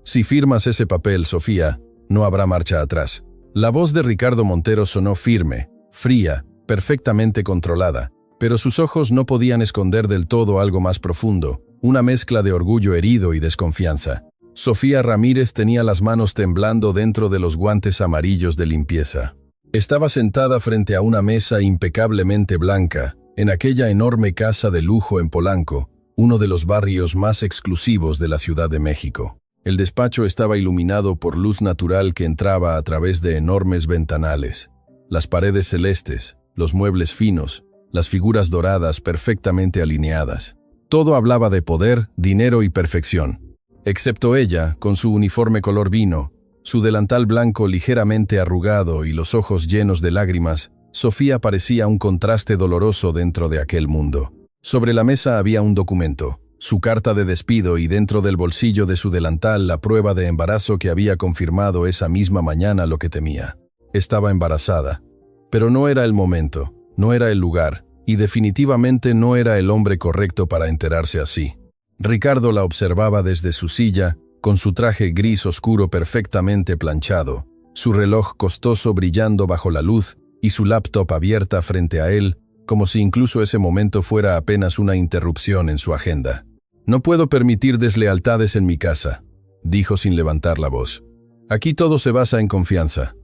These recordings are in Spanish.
Si firmas ese papel, Sofía, no habrá marcha atrás. La voz de Ricardo Montero sonó firme, fría, perfectamente controlada, pero sus ojos no podían esconder del todo algo más profundo, una mezcla de orgullo herido y desconfianza. Sofía Ramírez tenía las manos temblando dentro de los guantes amarillos de limpieza. Estaba sentada frente a una mesa impecablemente blanca, en aquella enorme casa de lujo en Polanco, uno de los barrios más exclusivos de la Ciudad de México. El despacho estaba iluminado por luz natural que entraba a través de enormes ventanales. Las paredes celestes, los muebles finos, las figuras doradas perfectamente alineadas. Todo hablaba de poder, dinero y perfección. Excepto ella, con su uniforme color vino, su delantal blanco ligeramente arrugado y los ojos llenos de lágrimas, Sofía parecía un contraste doloroso dentro de aquel mundo. Sobre la mesa había un documento, su carta de despido, y dentro del bolsillo de su delantal la prueba de embarazo que había confirmado esa misma mañana lo que temía. Estaba embarazada. Pero no era el momento, no era el lugar, y definitivamente no era el hombre correcto para enterarse así. Ricardo la observaba desde su silla, con su traje gris oscuro perfectamente planchado, su reloj costoso brillando bajo la luz y su laptop abierta frente a él, como si incluso ese momento fuera apenas una interrupción en su agenda. «No puedo permitir deslealtades en mi casa», dijo sin levantar la voz. «Aquí todo se basa en confianza».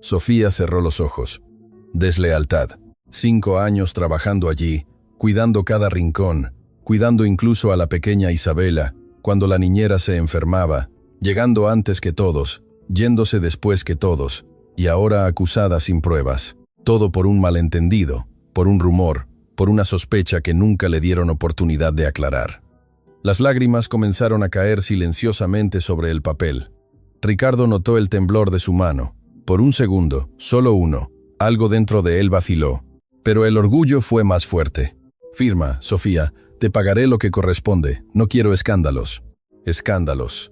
Sofía cerró los ojos. Deslealtad. 5 años trabajando allí, cuidando cada rincón, cuidando incluso a la pequeña Isabela, cuando la niñera se enfermaba, llegando antes que todos, yéndose después que todos, y ahora acusada sin pruebas. Todo por un malentendido, por un rumor, por una sospecha que nunca le dieron oportunidad de aclarar. Las lágrimas comenzaron a caer silenciosamente sobre el papel. Ricardo notó el temblor de su mano. Por un segundo, solo uno, algo dentro de él vaciló. Pero el orgullo fue más fuerte. «Firma, Sofía, te pagaré lo que corresponde, no quiero escándalos». Escándalos.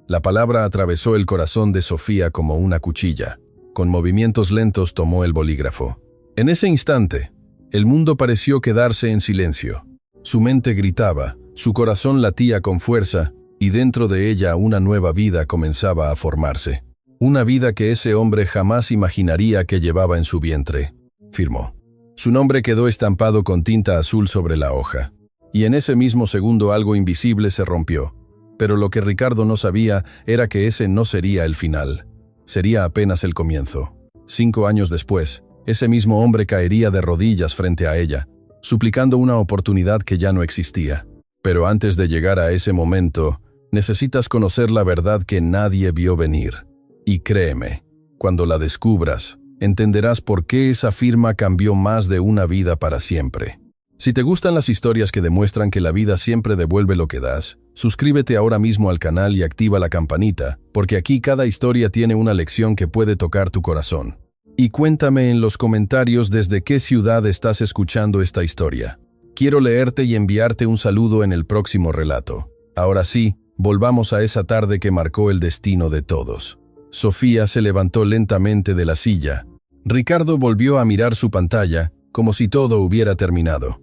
La palabra atravesó el corazón de Sofía como una cuchilla. Con movimientos lentos tomó el bolígrafo. En ese instante, el mundo pareció quedarse en silencio. Su mente gritaba, su corazón latía con fuerza, y dentro de ella una nueva vida comenzaba a formarse. Una vida que ese hombre jamás imaginaría que llevaba en su vientre. Firmó. Su nombre quedó estampado con tinta azul sobre la hoja. Y en ese mismo segundo algo invisible se rompió. Pero lo que Ricardo no sabía era que ese no sería el final. Sería apenas el comienzo. 5 años después, ese mismo hombre caería de rodillas frente a ella, suplicando una oportunidad que ya no existía. Pero antes de llegar a ese momento, necesitas conocer la verdad que nadie vio venir. Y créeme, cuando la descubras, entenderás por qué esa firma cambió más de una vida para siempre. Si te gustan las historias que demuestran que la vida siempre devuelve lo que das, suscríbete ahora mismo al canal y activa la campanita, porque aquí cada historia tiene una lección que puede tocar tu corazón. Y cuéntame en los comentarios desde qué ciudad estás escuchando esta historia. Quiero leerte y enviarte un saludo en el próximo relato. Ahora sí, volvamos a esa tarde que marcó el destino de todos. Sofía se levantó lentamente de la silla. Ricardo volvió a mirar su pantalla, como si todo hubiera terminado.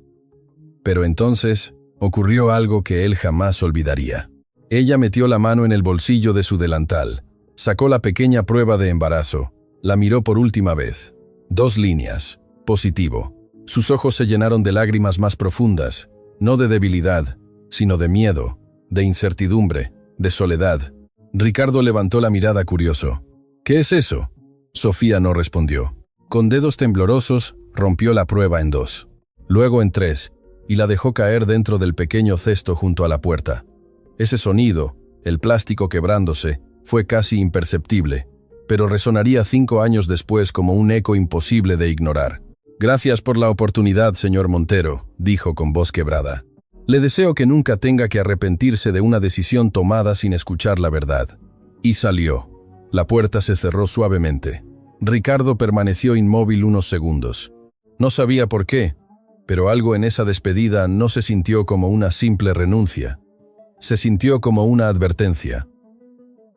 Pero entonces, ocurrió algo que él jamás olvidaría. Ella metió la mano en el bolsillo de su delantal, sacó la pequeña prueba de embarazo, la miró por última vez. 2 líneas. Positivo. Sus ojos se llenaron de lágrimas más profundas, no de debilidad, sino de miedo, de incertidumbre, de soledad. Ricardo levantó la mirada curioso. «¿Qué es eso?». Sofía no respondió. Con dedos temblorosos, rompió la prueba en 2. Luego en 3, y la dejó caer dentro del pequeño cesto junto a la puerta. Ese sonido, el plástico quebrándose, fue casi imperceptible, pero resonaría 5 años después como un eco imposible de ignorar. «Gracias por la oportunidad, señor Montero», dijo con voz quebrada. «Le deseo que nunca tenga que arrepentirse de una decisión tomada sin escuchar la verdad». Y salió. La puerta se cerró suavemente. Ricardo permaneció inmóvil unos segundos. No sabía por qué, pero algo en esa despedida no se sintió como una simple renuncia. Se sintió como una advertencia.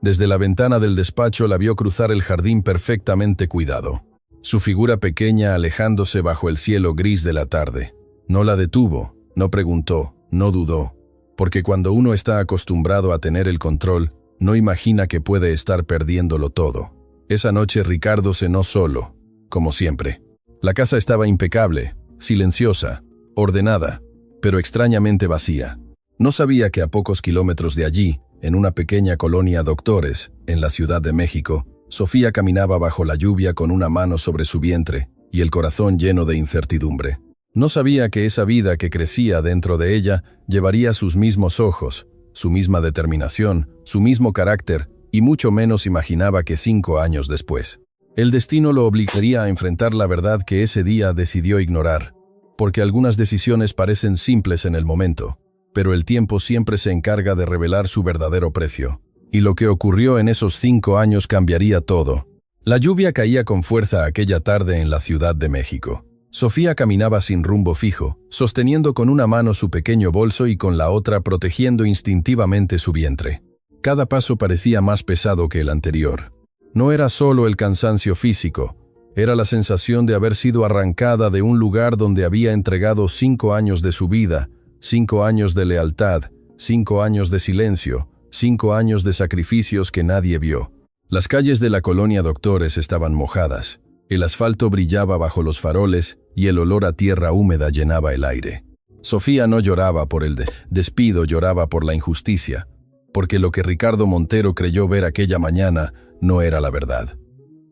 Desde la ventana del despacho la vio cruzar el jardín perfectamente cuidado. Su figura pequeña alejándose bajo el cielo gris de la tarde. No la detuvo, no preguntó, no dudó, porque cuando uno está acostumbrado a tener el control, No imagina que puede estar perdiéndolo todo. Esa noche Ricardo cenó solo, como siempre. La casa estaba impecable, silenciosa, ordenada, pero extrañamente vacía. No sabía que a pocos kilómetros de allí, en una pequeña colonia doctores, en la Ciudad de México, Sofía caminaba bajo la lluvia con una mano sobre su vientre y el corazón lleno de incertidumbre. No sabía que esa vida que crecía dentro de ella llevaría sus mismos ojos, su misma determinación, su mismo carácter, y mucho menos imaginaba que 5 años después, el destino lo obligaría a enfrentar la verdad que ese día decidió ignorar, porque algunas decisiones parecen simples en el momento, pero el tiempo siempre se encarga de revelar su verdadero precio. Y lo que ocurrió en esos 5 años cambiaría todo. La lluvia caía con fuerza aquella tarde en la Ciudad de México. Sofía caminaba sin rumbo fijo, sosteniendo con una mano su pequeño bolso y con la otra protegiendo instintivamente su vientre. Cada paso parecía más pesado que el anterior. No era solo el cansancio físico, era la sensación de haber sido arrancada de un lugar donde había entregado 5 años de su vida, 5 años de lealtad, 5 años de silencio, 5 años de sacrificios que nadie vio. Las calles de la colonia Doctores estaban mojadas. El asfalto brillaba bajo los faroles y el olor a tierra húmeda llenaba el aire. Sofía no lloraba por el despido, lloraba por la injusticia, porque lo que Ricardo Montero creyó ver aquella mañana no era la verdad.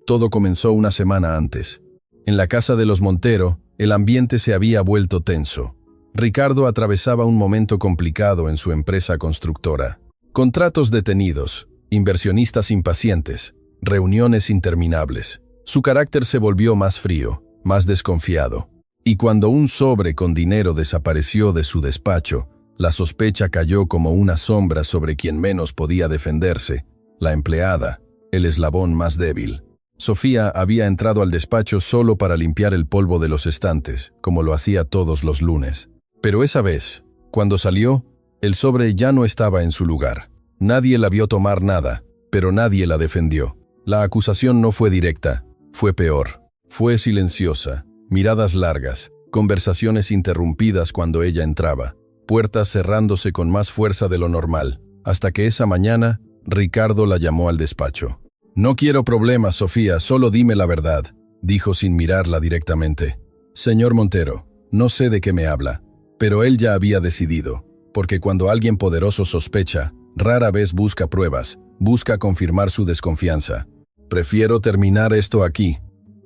Todo comenzó una semana antes. En la casa de los Montero, el ambiente se había vuelto tenso. Ricardo atravesaba un momento complicado en su empresa constructora. Contratos detenidos, inversionistas impacientes, reuniones interminables. Su carácter se volvió más frío, más desconfiado. Y cuando un sobre con dinero desapareció de su despacho, la sospecha cayó como una sombra sobre quien menos podía defenderse, la empleada, el eslabón más débil. Sofía había entrado al despacho solo para limpiar el polvo de los estantes, como lo hacía todos los lunes. Pero esa vez, cuando salió, el sobre ya no estaba en su lugar. Nadie la vio tomar nada, pero nadie la defendió. La acusación no fue directa, fue peor. Fue silenciosa, miradas largas, conversaciones interrumpidas cuando ella entraba, puertas cerrándose con más fuerza de lo normal, hasta que esa mañana, Ricardo la llamó al despacho. «No quiero problemas, Sofía, solo dime la verdad», dijo sin mirarla directamente. «Señor Montero, no sé de qué me habla, pero él ya había decidido, porque cuando alguien poderoso sospecha, rara vez busca pruebas, busca confirmar su desconfianza. Prefiero terminar esto aquí».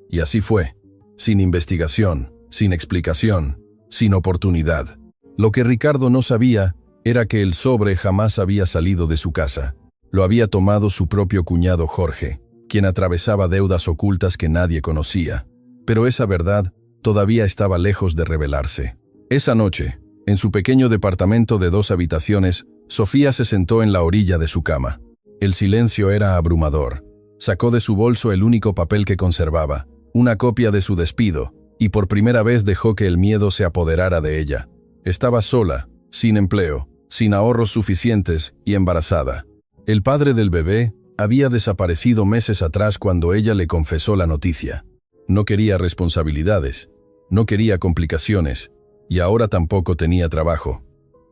Y así fue, sin investigación, sin explicación, sin oportunidad. Lo que Ricardo no sabía era que el sobre jamás había salido de su casa. Lo había tomado su propio cuñado Jorge, quien atravesaba deudas ocultas que nadie conocía. Pero esa verdad todavía estaba lejos de revelarse. Esa noche, en su pequeño departamento de 2 habitaciones, Sofía se sentó en la orilla de su cama. El silencio era abrumador. Sacó de su bolso el único papel que conservaba, una copia de su despido, y por primera vez dejó que el miedo se apoderara de ella. Estaba sola, sin empleo, sin ahorros suficientes y embarazada. El padre del bebé había desaparecido meses atrás cuando ella le confesó la noticia. No quería responsabilidades, no quería complicaciones, y ahora tampoco tenía trabajo.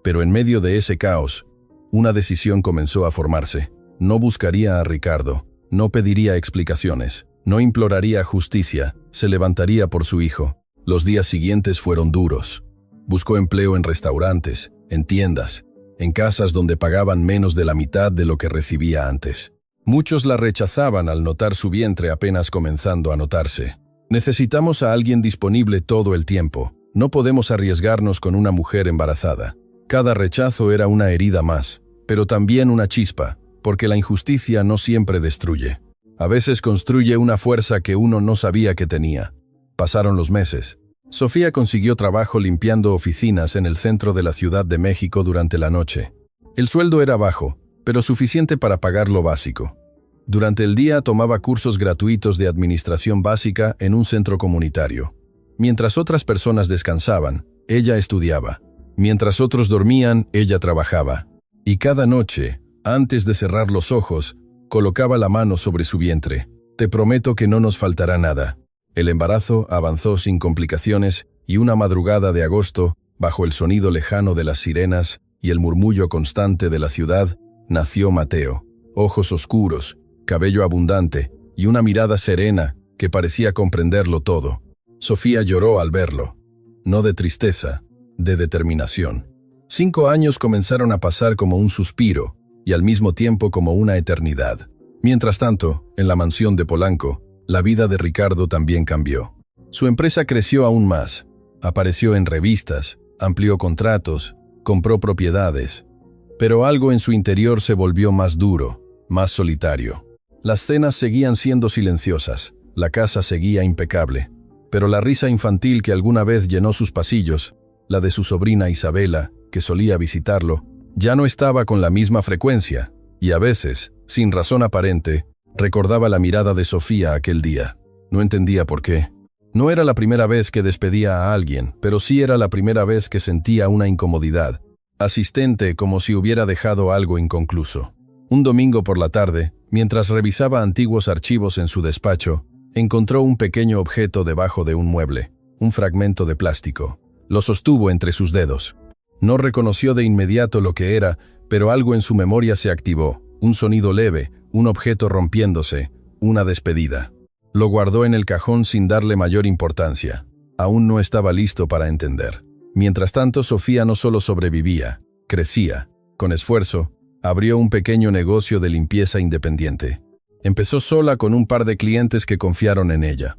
Pero en medio de ese caos, una decisión comenzó a formarse. No buscaría a Ricardo, no pediría explicaciones, no imploraría justicia, se levantaría por su hijo. Los días siguientes fueron duros. Buscó empleo en restaurantes, en tiendas, en casas donde pagaban menos de la mitad de lo que recibía antes. Muchos la rechazaban al notar su vientre apenas comenzando a notarse. Necesitamos a alguien disponible todo el tiempo. No podemos arriesgarnos con una mujer embarazada. Cada rechazo era una herida más, pero también una chispa, porque la injusticia no siempre destruye. A veces construye una fuerza que uno no sabía que tenía. Pasaron los meses. Sofía consiguió trabajo limpiando oficinas en el centro de la Ciudad de México durante la noche. El sueldo era bajo, pero suficiente para pagar lo básico. Durante el día tomaba cursos gratuitos de administración básica en un centro comunitario. Mientras otras personas descansaban, ella estudiaba. Mientras otros dormían, ella trabajaba. Y cada noche, antes de cerrar los ojos, colocaba la mano sobre su vientre. «Te prometo que no nos faltará nada». El embarazo avanzó sin complicaciones y una madrugada de agosto, bajo el sonido lejano de las sirenas y el murmullo constante de la ciudad, nació Mateo. ojos oscuros, cabello abundante y una mirada serena que parecía comprenderlo todo. Sofía lloró al verlo, no de tristeza, de determinación. 5 años comenzaron a pasar como un suspiro y al mismo tiempo como una eternidad. Mientras tanto, en la mansión de Polanco, la vida de Ricardo también cambió. Su empresa creció aún más, apareció en revistas, amplió contratos, compró propiedades, pero algo en su interior se volvió más duro, más solitario. Las cenas seguían siendo silenciosas, la casa seguía impecable, pero la risa infantil que alguna vez llenó sus pasillos, la de su sobrina Isabela, que solía visitarlo, ya no estaba con la misma frecuencia, y a veces, sin razón aparente, recordaba la mirada de Sofía aquel día. No entendía por qué. No era la primera vez que despedía a alguien, pero sí era la primera vez que sentía una incomodidad, asistente como si hubiera dejado algo inconcluso. Un domingo por la tarde, mientras revisaba antiguos archivos en su despacho, encontró un pequeño objeto debajo de un mueble, un fragmento de plástico. Lo sostuvo entre sus dedos. No reconoció de inmediato lo que era, pero algo en su memoria se activó, un sonido leve, un objeto rompiéndose, una despedida. Lo guardó en el cajón sin darle mayor importancia. Aún no estaba listo para entender. Mientras tanto, Sofía no solo sobrevivía, crecía. Con esfuerzo, abrió un pequeño negocio de limpieza independiente. Empezó sola con un par de clientes que confiaron en ella.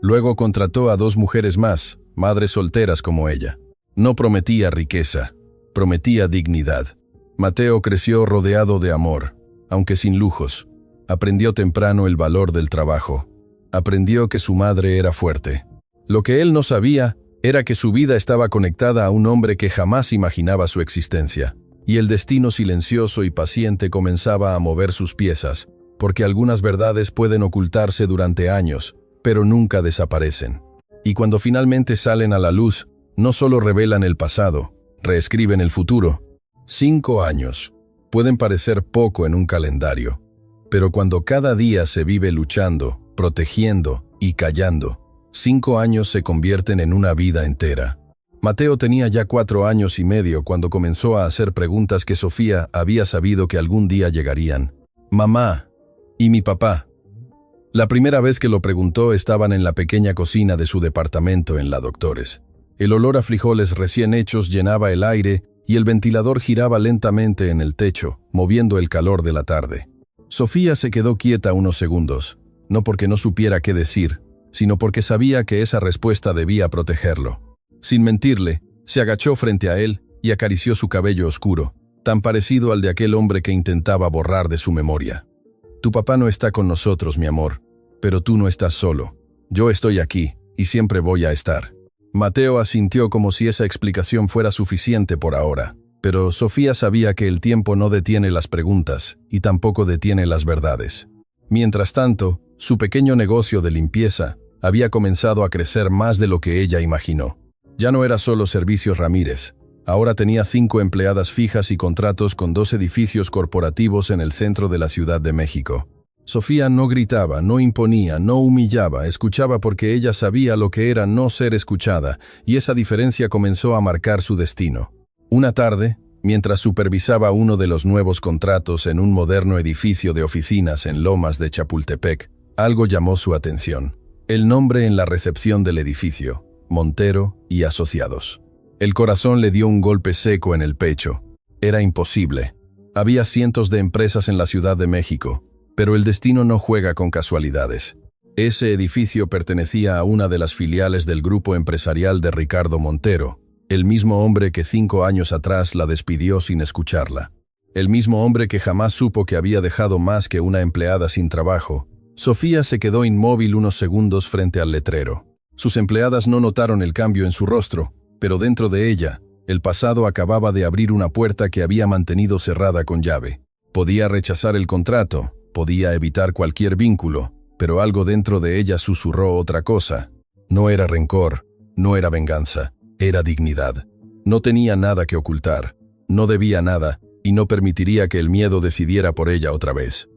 Luego contrató a 2 mujeres más, madres solteras como ella. No prometía riqueza, prometía dignidad. Mateo creció rodeado de amor, aunque sin lujos. Aprendió temprano el valor del trabajo. Aprendió que su madre era fuerte. Lo que él no sabía era que su vida estaba conectada a un hombre que jamás imaginaba su existencia, y el destino silencioso y paciente comenzaba a mover sus piezas, porque algunas verdades pueden ocultarse durante años, pero nunca desaparecen. Y cuando finalmente salen a la luz, no solo revelan el pasado, reescriben el futuro. 5 años. Pueden parecer poco en un calendario, pero cuando cada día se vive luchando, protegiendo y callando, 5 años se convierten en una vida entera. Mateo tenía ya 4 años y medio cuando comenzó a hacer preguntas que Sofía había sabido que algún día llegarían. Mamá, ¿y mi papá? La primera vez que lo preguntó estaban en la pequeña cocina de su departamento en La Doctores. El olor a frijoles recién hechos llenaba el aire y el ventilador giraba lentamente en el techo, moviendo el calor de la tarde. Sofía se quedó quieta unos segundos, no porque no supiera qué decir, sino porque sabía que esa respuesta debía protegerlo. Sin mentirle, se agachó frente a él y acarició su cabello oscuro, tan parecido al de aquel hombre que intentaba borrar de su memoria. Tu papá no está con nosotros, mi amor, pero tú no estás solo. Yo estoy aquí, y siempre voy a estar. Mateo asintió como si esa explicación fuera suficiente por ahora, pero Sofía sabía que el tiempo no detiene las preguntas y tampoco detiene las verdades. Mientras tanto, su pequeño negocio de limpieza había comenzado a crecer más de lo que ella imaginó. Ya no era solo Servicios Ramírez, ahora tenía 5 empleadas fijas y contratos con 2 edificios corporativos en el centro de la Ciudad de México. Sofía no gritaba, no imponía, no humillaba, escuchaba porque ella sabía lo que era no ser escuchada, y esa diferencia comenzó a marcar su destino. Una tarde, mientras supervisaba uno de los nuevos contratos en un moderno edificio de oficinas en Lomas de Chapultepec, algo llamó su atención. El nombre en la recepción del edificio, Montero y Asociados. El corazón le dio un golpe seco en el pecho. Era imposible. Había cientos de empresas en la Ciudad de México, pero el destino no juega con casualidades. Ese edificio pertenecía a una de las filiales del grupo empresarial de Ricardo Montero, el mismo hombre que 5 años atrás la despidió sin escucharla. El mismo hombre que jamás supo que había dejado más que una empleada sin trabajo. Sofía se quedó inmóvil unos segundos frente al letrero. Sus empleadas no notaron el cambio en su rostro, pero dentro de ella, el pasado acababa de abrir una puerta que había mantenido cerrada con llave. Podía rechazar el contrato, podía evitar cualquier vínculo, pero algo dentro de ella susurró otra cosa. No era rencor, no era venganza, era dignidad. No tenía nada que ocultar, no debía nada, y no permitiría que el miedo decidiera por ella otra vez.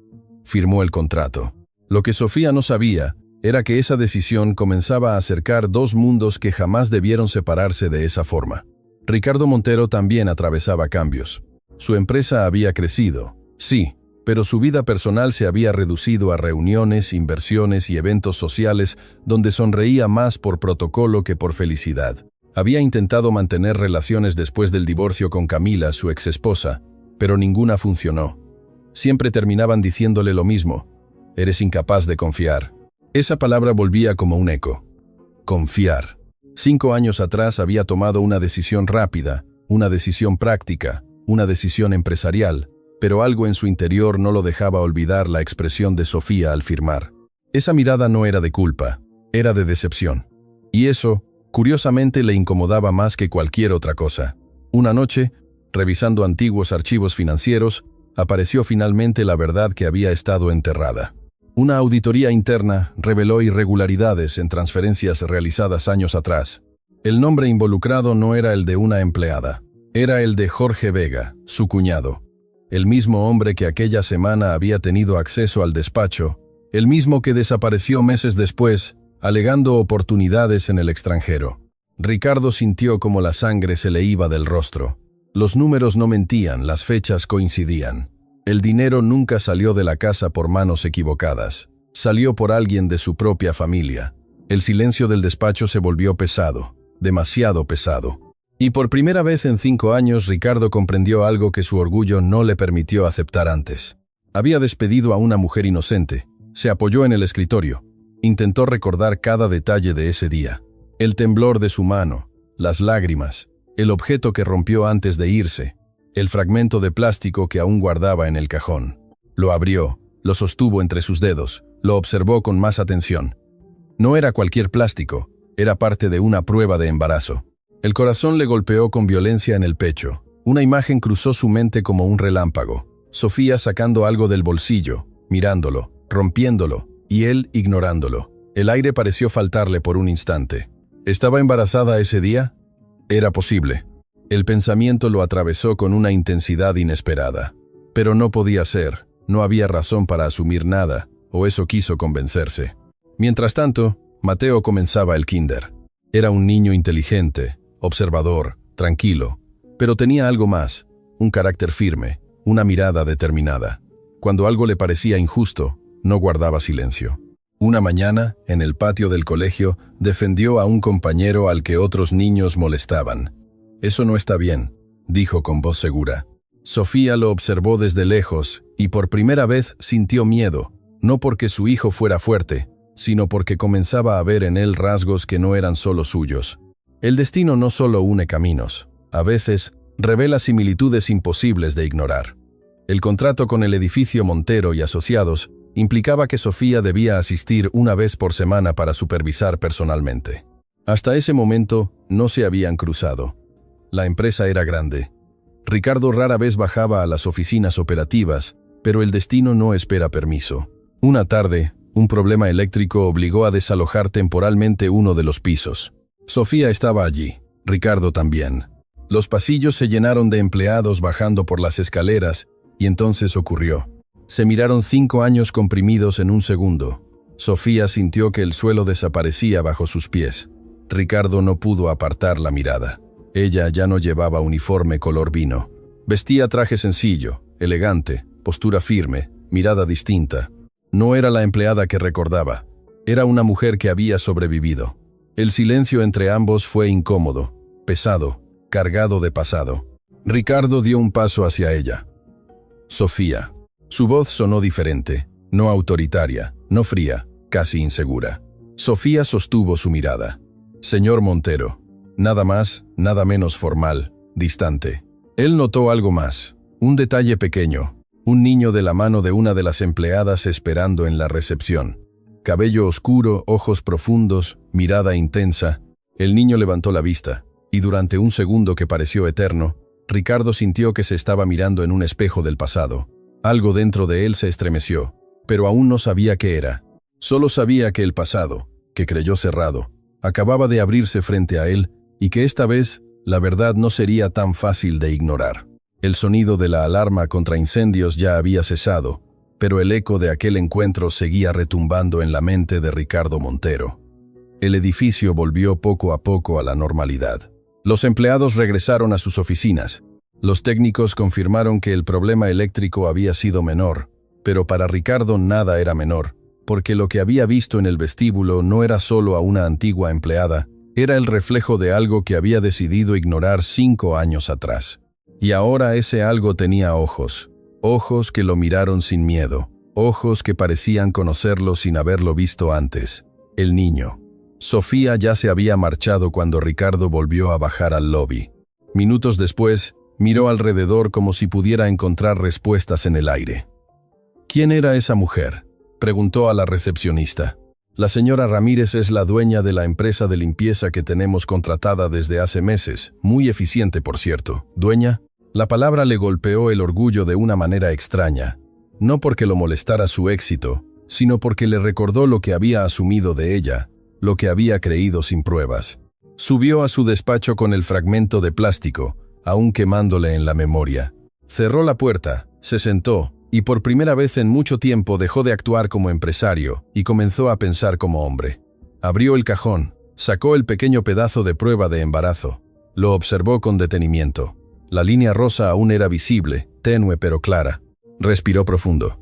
Firmó el contrato. Lo que Sofía no sabía era que esa decisión comenzaba a acercar 2 mundos que jamás debieron separarse de esa forma. Ricardo Montero también atravesaba cambios. Su empresa había crecido, sí, pero su vida personal se había reducido a reuniones, inversiones y eventos sociales donde sonreía más por protocolo que por felicidad. Había intentado mantener relaciones después del divorcio con Camila, su exesposa, pero ninguna funcionó. Siempre terminaban diciéndole lo mismo: eres incapaz de confiar. Esa palabra volvía como un eco. Confiar. 5 años atrás había tomado una decisión rápida, una decisión práctica, una decisión empresarial, pero algo en su interior no lo dejaba olvidar la expresión de Sofía al firmar. Esa mirada no era de culpa, era de decepción. Y eso, curiosamente, le incomodaba más que cualquier otra cosa. Una noche, revisando antiguos archivos financieros, apareció finalmente la verdad que había estado enterrada. Una auditoría interna reveló irregularidades en transferencias realizadas años atrás. El nombre involucrado no era el de una empleada, era el de Jorge Vega, su cuñado. El mismo hombre que aquella semana había tenido acceso al despacho, el mismo que desapareció meses después, alegando oportunidades en el extranjero. Ricardo sintió como la sangre se le iba del rostro. Los números no mentían, las fechas coincidían. El dinero nunca salió de la casa por manos equivocadas. Salió por alguien de su propia familia. El silencio del despacho se volvió pesado, demasiado pesado. Y por primera vez en 5 años Ricardo comprendió algo que su orgullo no le permitió aceptar antes. Había despedido a una mujer inocente. Se apoyó en el escritorio. Intentó recordar cada detalle de ese día. El temblor de su mano, las lágrimas, el objeto que rompió antes de irse, el fragmento de plástico que aún guardaba en el cajón. Lo abrió, lo sostuvo entre sus dedos, lo observó con más atención. No era cualquier plástico, era parte de una prueba de embarazo. El corazón le golpeó con violencia en el pecho. Una imagen cruzó su mente como un relámpago. Sofía sacando algo del bolsillo, mirándolo, rompiéndolo, y él ignorándolo. El aire pareció faltarle por un instante. ¿Estaba embarazada ese día? Era posible. El pensamiento lo atravesó con una intensidad inesperada. Pero no podía ser, no había razón para asumir nada, o eso quiso convencerse. Mientras tanto, Mateo comenzaba el kinder. Era un niño inteligente, observador, tranquilo, pero tenía algo más, un carácter firme, una mirada determinada. Cuando algo le parecía injusto, no guardaba silencio. Una mañana, en el patio del colegio, defendió a un compañero al que otros niños molestaban. «Eso no está bien», dijo con voz segura. Sofía lo observó desde lejos y por primera vez sintió miedo, no porque su hijo fuera fuerte, sino porque comenzaba a ver en él rasgos que no eran solo suyos. El destino no solo une caminos, a veces revela similitudes imposibles de ignorar. El contrato con el edificio Montero y Asociados implicaba que Sofía debía asistir una vez por semana para supervisar personalmente. Hasta ese momento no se habían cruzado. La empresa era grande. Ricardo rara vez bajaba a las oficinas operativas, pero el destino no espera permiso. Una tarde, un problema eléctrico obligó a desalojar temporalmente uno de los pisos. Sofía estaba allí, Ricardo también. Los pasillos se llenaron de empleados bajando por las escaleras, y entonces ocurrió. Se miraron 5 años comprimidos en un segundo. Sofía sintió que el suelo desaparecía bajo sus pies. Ricardo no pudo apartar la mirada. Ella ya no llevaba uniforme color vino. Vestía traje sencillo, elegante, postura firme, mirada distinta. No era la empleada que recordaba. Era una mujer que había sobrevivido. El silencio entre ambos fue incómodo, pesado, cargado de pasado. Ricardo dio un paso hacia ella. Sofía. Su voz sonó diferente, no autoritaria, no fría, casi insegura. Sofía sostuvo su mirada. Señor Montero. Nada más, nada menos formal, distante. Él notó algo más, un detalle pequeño, un niño de la mano de una de las empleadas esperando en la recepción. Cabello oscuro, ojos profundos, mirada intensa. El niño levantó la vista, y durante un segundo que pareció eterno, Ricardo sintió que se estaba mirando en un espejo del pasado. Algo dentro de él se estremeció, pero aún no sabía qué era. Solo sabía que el pasado, que creyó cerrado, acababa de abrirse frente a él, y que esta vez la verdad no sería tan fácil de ignorar. El sonido de la alarma contra incendios ya había cesado, pero el eco de aquel encuentro seguía retumbando en la mente de Ricardo Montero. El edificio volvió poco a poco a la normalidad. Los empleados regresaron a sus oficinas. Los técnicos confirmaron que el problema eléctrico había sido menor, Pero para Ricardo nada era menor, porque lo que había visto en el vestíbulo no era solo a una antigua empleada, era el reflejo de algo que había decidido ignorar 5 años atrás. Y ahora ese algo tenía ojos, ojos que lo miraron sin miedo, ojos que parecían conocerlo sin haberlo visto antes. El niño. Sofía ya se había marchado cuando Ricardo volvió a bajar al lobby. Minutos después, miró alrededor como si pudiera encontrar respuestas en el aire. ¿Quién era esa mujer?, preguntó a la recepcionista. La señora Ramírez es la dueña de la empresa de limpieza que tenemos contratada desde hace meses, muy eficiente por cierto. ¿Dueña? La palabra le golpeó el orgullo de una manera extraña, no porque lo molestara su éxito, sino porque le recordó lo que había asumido de ella, lo que había creído sin pruebas. Subió a su despacho con el fragmento de plástico, aún quemándole en la memoria. Cerró la puerta, se sentó, y por primera vez en mucho tiempo dejó de actuar como empresario y comenzó a pensar como hombre. Abrió el cajón, sacó el pequeño pedazo de prueba de embarazo. Lo observó con detenimiento. La línea rosa aún era visible, tenue pero clara. Respiró profundo.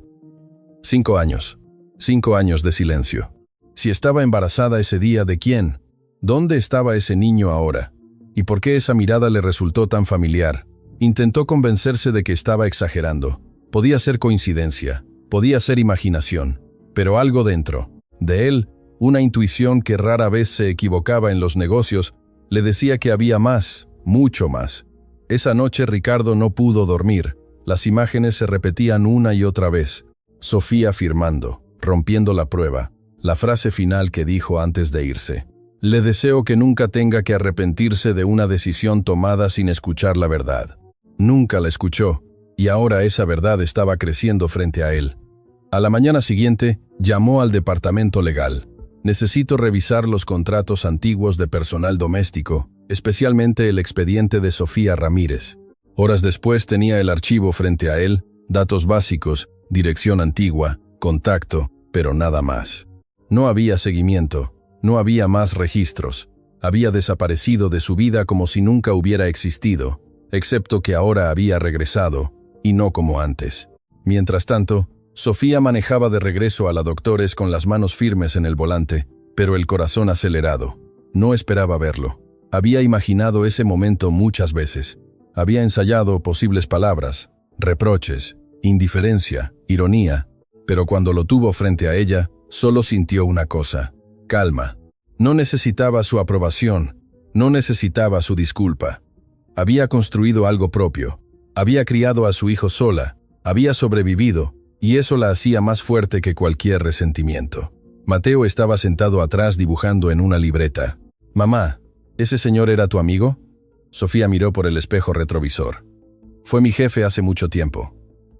5 años. 5 años de silencio. Si estaba embarazada ese día, ¿de quién? ¿Dónde estaba ese niño ahora? ¿Y por qué esa mirada le resultó tan familiar? Intentó convencerse de que estaba exagerando. Podía ser coincidencia, podía ser imaginación, pero algo dentro de él, una intuición que rara vez se equivocaba en los negocios, le decía que había más, mucho más. Esa noche Ricardo no pudo dormir. Las imágenes se repetían una y otra vez. Sofía firmando, rompiendo la prueba, la frase final que dijo antes de irse. Le deseo que nunca tenga que arrepentirse de una decisión tomada sin escuchar la verdad. Nunca la escuchó. Y ahora esa verdad estaba creciendo frente a él. A la mañana siguiente, llamó al departamento legal. Necesito revisar los contratos antiguos de personal doméstico, especialmente el expediente de Sofía Ramírez. Horas después tenía el archivo frente a él, datos básicos, dirección antigua, contacto, pero nada más. No había seguimiento, no había más registros. Había desaparecido de su vida como si nunca hubiera existido, excepto que ahora había regresado, y no como antes. Mientras tanto, Sofía manejaba de regreso a la Doctores con las manos firmes en el volante, pero el corazón acelerado. No esperaba verlo. Había imaginado ese momento muchas veces. Había ensayado posibles palabras, reproches, indiferencia, ironía, pero cuando lo tuvo frente a ella, solo sintió una cosa: calma. No necesitaba su aprobación, no necesitaba su disculpa. Había construido algo propio. Había criado a su hijo sola, había sobrevivido, y eso la hacía más fuerte que cualquier resentimiento. Mateo estaba sentado atrás dibujando en una libreta. «Mamá, ¿ese señor era tu amigo?» Sofía miró por el espejo retrovisor. «Fue mi jefe hace mucho tiempo.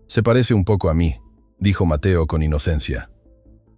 Se parece un poco a mí», dijo Mateo con inocencia.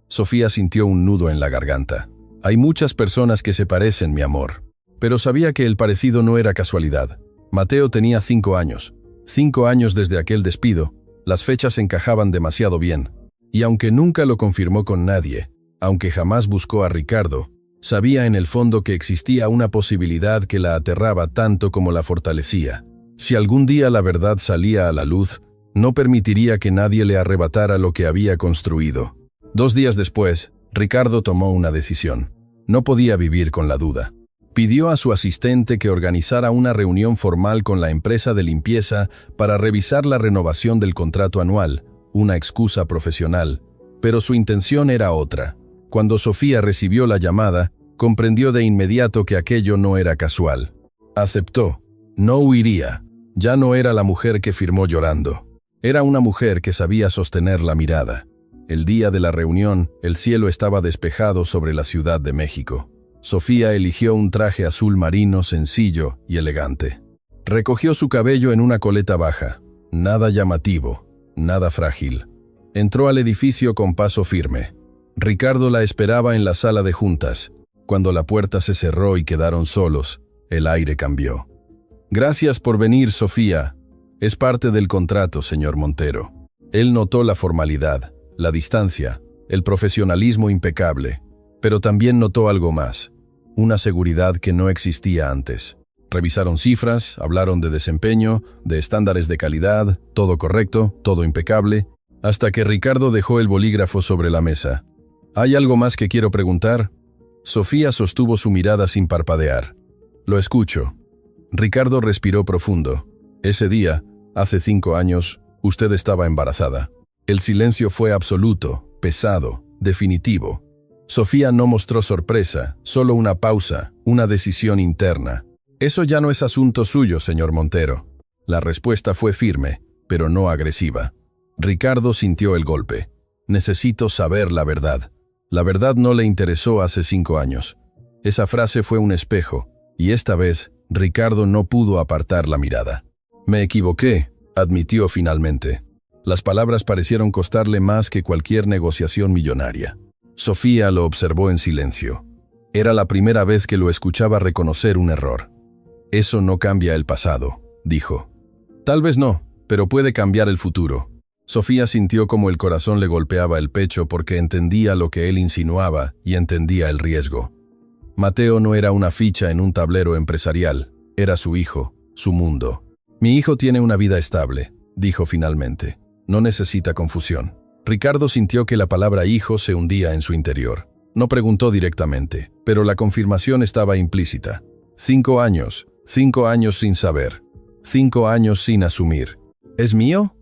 Sofía sintió un nudo en la garganta. «Hay muchas personas que se parecen, mi amor». Pero sabía que el parecido no era casualidad. Mateo tenía 5 años. 5 años desde aquel despido, las fechas encajaban demasiado bien. Y aunque nunca lo confirmó con nadie, aunque jamás buscó a Ricardo, sabía en el fondo que existía una posibilidad que la aterraba tanto como la fortalecía. Si algún día la verdad salía a la luz, no permitiría que nadie le arrebatara lo que había construido. 2 días después, Ricardo tomó una decisión. No podía vivir con la duda. Pidió a su asistente que organizara una reunión formal con la empresa de limpieza para revisar la renovación del contrato anual, una excusa profesional. Pero su intención era otra. Cuando Sofía recibió la llamada, comprendió de inmediato que aquello no era casual. Aceptó. No huiría. Ya no era la mujer que firmó llorando. Era una mujer que sabía sostener la mirada. El día de la reunión, el cielo estaba despejado sobre la Ciudad de México. Sofía eligió un traje azul marino sencillo y elegante. Recogió su cabello en una coleta baja, nada llamativo, nada frágil. Entró al edificio con paso firme. Ricardo la esperaba en la sala de juntas. Cuando la puerta se cerró y quedaron solos, el aire cambió. «Gracias por venir, Sofía. Es parte del contrato, señor Montero». Él notó la formalidad, la distancia, el profesionalismo impecable, pero también notó algo más, una seguridad que no existía antes. Revisaron cifras, hablaron de desempeño, de estándares de calidad, todo correcto, todo impecable, hasta que Ricardo dejó el bolígrafo sobre la mesa. ¿Hay algo más que quiero preguntar? Sofía sostuvo su mirada sin parpadear. Lo escucho. Ricardo respiró profundo. Ese día, hace 5 años, usted estaba embarazada. El silencio fue absoluto, pesado, definitivo. Sofía no mostró sorpresa, solo una pausa, una decisión interna. Eso ya no es asunto suyo, señor Montero. La respuesta fue firme, pero no agresiva. Ricardo sintió el golpe. Necesito saber la verdad. La verdad no le interesó hace 5 años. Esa frase fue un espejo, y esta vez, Ricardo no pudo apartar la mirada. Me equivoqué, admitió finalmente. Las palabras parecieron costarle más que cualquier negociación millonaria. Sofía lo observó en silencio. Era la primera vez que lo escuchaba reconocer un error. Eso no cambia el pasado, dijo. Tal vez no, pero puede cambiar el futuro. Sofía sintió como el corazón le golpeaba el pecho porque entendía lo que él insinuaba y entendía el riesgo. Mateo no era una ficha en un tablero empresarial, era su hijo, su mundo. Mi hijo tiene una vida estable, dijo finalmente. No necesita confusión. Ricardo sintió que la palabra hijo se hundía en su interior. No preguntó directamente, pero la confirmación estaba implícita. 5 años, 5 años sin saber, 5 años sin asumir. ¿Es mío?,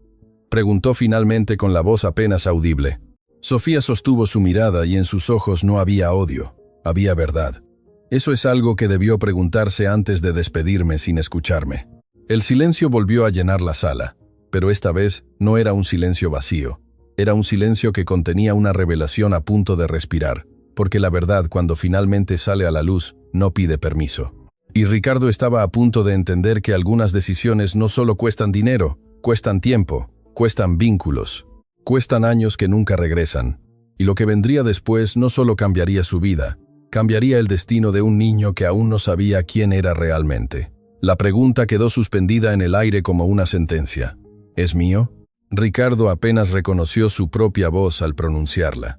preguntó finalmente con la voz apenas audible. Sofía sostuvo su mirada y en sus ojos no había odio, había verdad. Eso es algo que debió preguntarse antes de despedirme sin escucharme. El silencio volvió a llenar la sala, pero esta vez no era un silencio vacío. Era un silencio que contenía una revelación a punto de respirar, porque la verdad, cuando finalmente sale a la luz, no pide permiso. Y Ricardo estaba a punto de entender que algunas decisiones no solo cuestan dinero, cuestan tiempo, cuestan vínculos, cuestan años que nunca regresan. Y lo que vendría después no solo cambiaría su vida, cambiaría el destino de un niño que aún no sabía quién era realmente. La pregunta quedó suspendida en el aire como una sentencia. ¿Es mío? Ricardo apenas reconoció su propia voz al pronunciarla.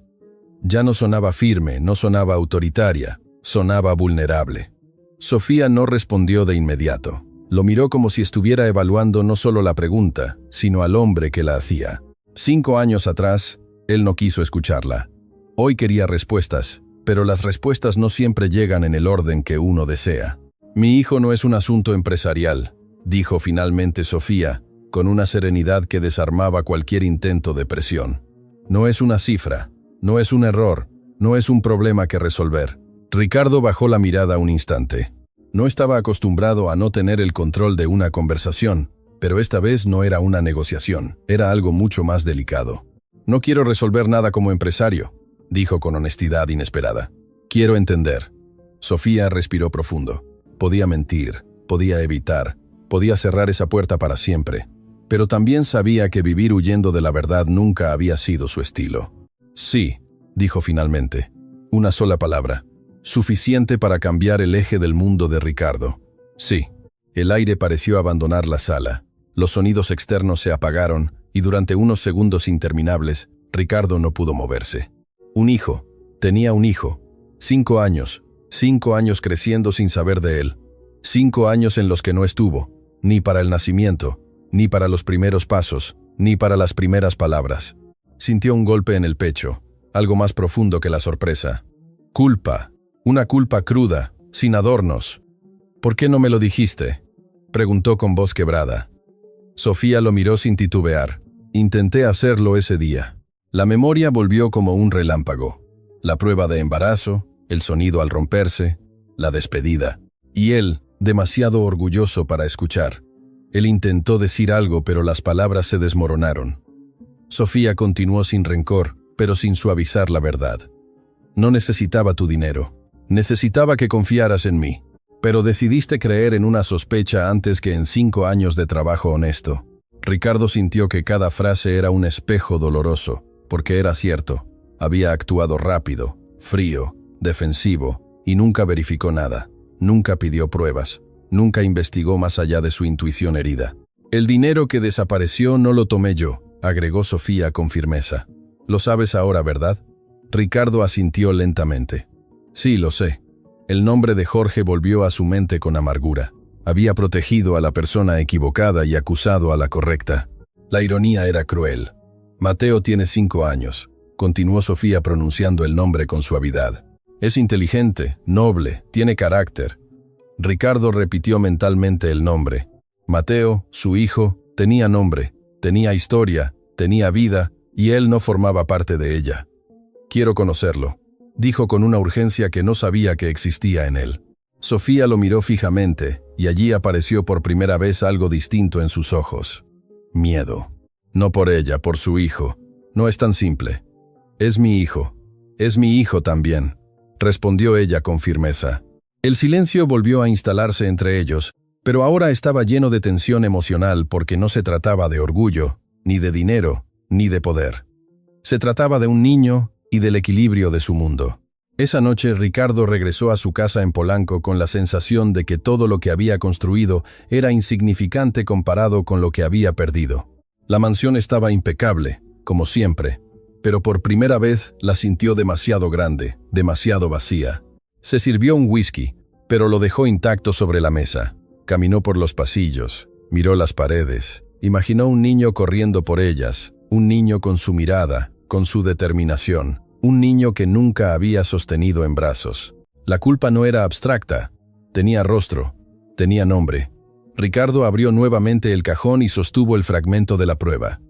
Ya no sonaba firme, no sonaba autoritaria, sonaba vulnerable. Sofía no respondió de inmediato. Lo miró como si estuviera evaluando no solo la pregunta, sino al hombre que la hacía. 5 años atrás, él no quiso escucharla. Hoy quería respuestas, pero las respuestas no siempre llegan en el orden que uno desea. Mi hijo no es un asunto empresarial, dijo finalmente Sofía, con una serenidad que desarmaba cualquier intento de presión. No es una cifra, no es un error, no es un problema que resolver. Ricardo bajó la mirada un instante. No estaba acostumbrado a no tener el control de una conversación, pero esta vez no era una negociación, era algo mucho más delicado. No quiero resolver nada como empresario, dijo con honestidad inesperada. Quiero entender. Sofía respiró profundo. Podía mentir, podía evitar, podía cerrar esa puerta para siempre. Pero también sabía que vivir huyendo de la verdad nunca había sido su estilo. Sí, dijo finalmente. Una sola palabra. Suficiente para cambiar el eje del mundo de Ricardo. Sí. El aire pareció abandonar la sala. Los sonidos externos se apagaron y durante unos segundos interminables, Ricardo no pudo moverse. Un hijo. Tenía un hijo. 5 años. 5 años creciendo sin saber de él. 5 años en los que no estuvo, ni para el nacimiento, ni para los primeros pasos, ni para las primeras palabras. Sintió un golpe en el pecho, algo más profundo que la sorpresa. Culpa, una culpa cruda, sin adornos. ¿Por qué no me lo dijiste?, preguntó con voz quebrada. Sofía lo miró sin titubear. Intenté hacerlo ese día. La memoria volvió como un relámpago. La prueba de embarazo, el sonido al romperse, la despedida. Y él, demasiado orgulloso para escuchar. Él intentó decir algo, pero las palabras se desmoronaron. Sofía continuó sin rencor, pero sin suavizar la verdad. No necesitaba tu dinero. Necesitaba que confiaras en mí. Pero decidiste creer en una sospecha antes que en 5 años de trabajo honesto. Ricardo sintió que cada frase era un espejo doloroso, porque era cierto. Había actuado rápido, frío, defensivo, y nunca verificó nada. Nunca pidió pruebas. Nunca investigó más allá de su intuición herida. El dinero que desapareció no lo tomé yo, agregó Sofía con firmeza. Lo sabes ahora, ¿verdad? Ricardo asintió lentamente. Sí, lo sé. El nombre de Jorge volvió a su mente con amargura. Había protegido a la persona equivocada y acusado a la correcta. La ironía era cruel. Mateo tiene 5 años, continuó Sofía pronunciando el nombre con suavidad. Es inteligente, noble, tiene carácter. Ricardo repitió mentalmente el nombre. Mateo, su hijo, tenía nombre, tenía historia, tenía vida, y él no formaba parte de ella. Quiero conocerlo, dijo con una urgencia que no sabía que existía en él. Sofía lo miró fijamente, y allí apareció por primera vez algo distinto en sus ojos. Miedo. No por ella, por su hijo. No es tan simple. Es mi hijo también, respondió ella con firmeza. El silencio volvió a instalarse entre ellos, pero ahora estaba lleno de tensión emocional porque no se trataba de orgullo, ni de dinero, ni de poder. Se trataba de un niño y del equilibrio de su mundo. Esa noche Ricardo regresó a su casa en Polanco con la sensación de que todo lo que había construido era insignificante comparado con lo que había perdido. La mansión estaba impecable, como siempre, pero por primera vez la sintió demasiado grande, demasiado vacía. Se sirvió un whisky, pero lo dejó intacto sobre la mesa. Caminó por los pasillos, miró las paredes, imaginó un niño corriendo por ellas, un niño con su mirada, con su determinación, un niño que nunca había sostenido en brazos. La culpa no era abstracta, tenía rostro, tenía nombre. Ricardo abrió nuevamente el cajón y sostuvo el fragmento de la prueba.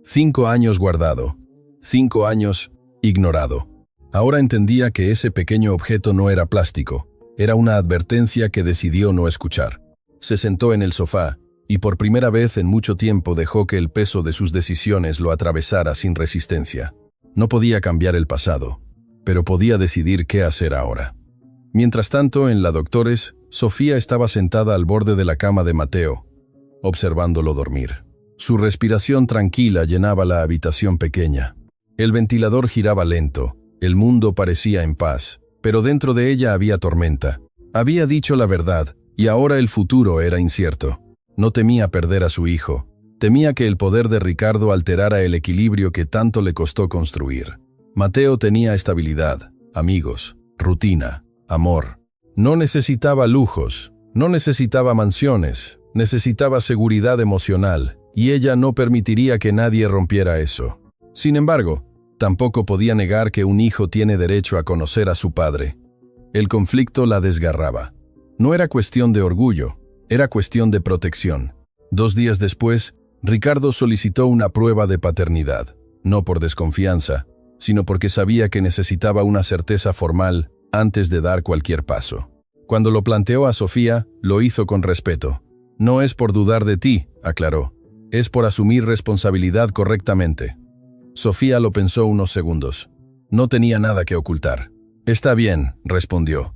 5 años guardado, 5 años ignorado. Ahora entendía que ese pequeño objeto no era plástico, era una advertencia que decidió no escuchar. Se sentó en el sofá, y por primera vez en mucho tiempo dejó que el peso de sus decisiones lo atravesara sin resistencia. No podía cambiar el pasado, pero podía decidir qué hacer ahora. Mientras tanto, en la Doctores, Sofía estaba sentada al borde de la cama de Mateo, observándolo dormir. Su respiración tranquila llenaba la habitación pequeña. El ventilador giraba lento, el mundo parecía en paz, pero dentro de ella había tormenta. Había dicho la verdad, y ahora el futuro era incierto. No temía perder a su hijo, temía que el poder de Ricardo alterara el equilibrio que tanto le costó construir. Mateo tenía estabilidad, amigos, rutina, amor. No necesitaba lujos, no necesitaba mansiones, necesitaba seguridad emocional, y ella no permitiría que nadie rompiera eso. Sin embargo, tampoco podía negar que un hijo tiene derecho a conocer a su padre. El conflicto la desgarraba. No era cuestión de orgullo, era cuestión de protección. 2 días después, Ricardo solicitó una prueba de paternidad, no por desconfianza, sino porque sabía que necesitaba una certeza formal antes de dar cualquier paso. Cuando lo planteó a Sofía, lo hizo con respeto. No es por dudar de ti, aclaró. Es por asumir responsabilidad correctamente. Sofía lo pensó unos segundos. No tenía nada que ocultar. Está bien, respondió.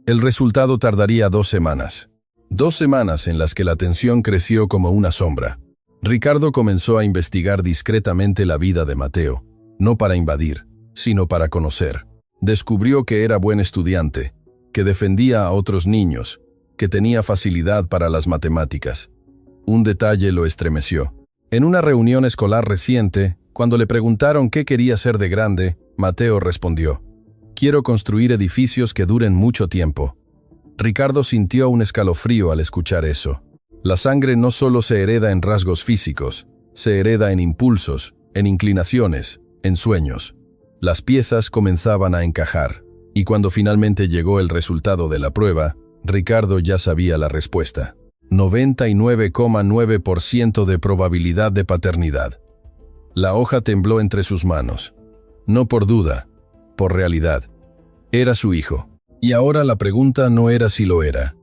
El resultado tardaría 2 semanas. 2 semanas en las que la tensión creció como una sombra. Ricardo comenzó a investigar discretamente la vida de Mateo, no para invadir, sino para conocer. Descubrió que era buen estudiante, que defendía a otros niños, que tenía facilidad para las matemáticas. Un detalle lo estremeció. En una reunión escolar reciente, cuando le preguntaron qué quería ser de grande, Mateo respondió: «Quiero construir edificios que duren mucho tiempo». Ricardo sintió un escalofrío al escuchar eso. La sangre no solo se hereda en rasgos físicos, se hereda en impulsos, en inclinaciones, en sueños. Las piezas comenzaban a encajar, y cuando finalmente llegó el resultado de la prueba, Ricardo ya sabía la respuesta. 99,9% de probabilidad de paternidad. La hoja tembló entre sus manos. No por duda, por realidad. Era su hijo. Y ahora la pregunta no era si lo era.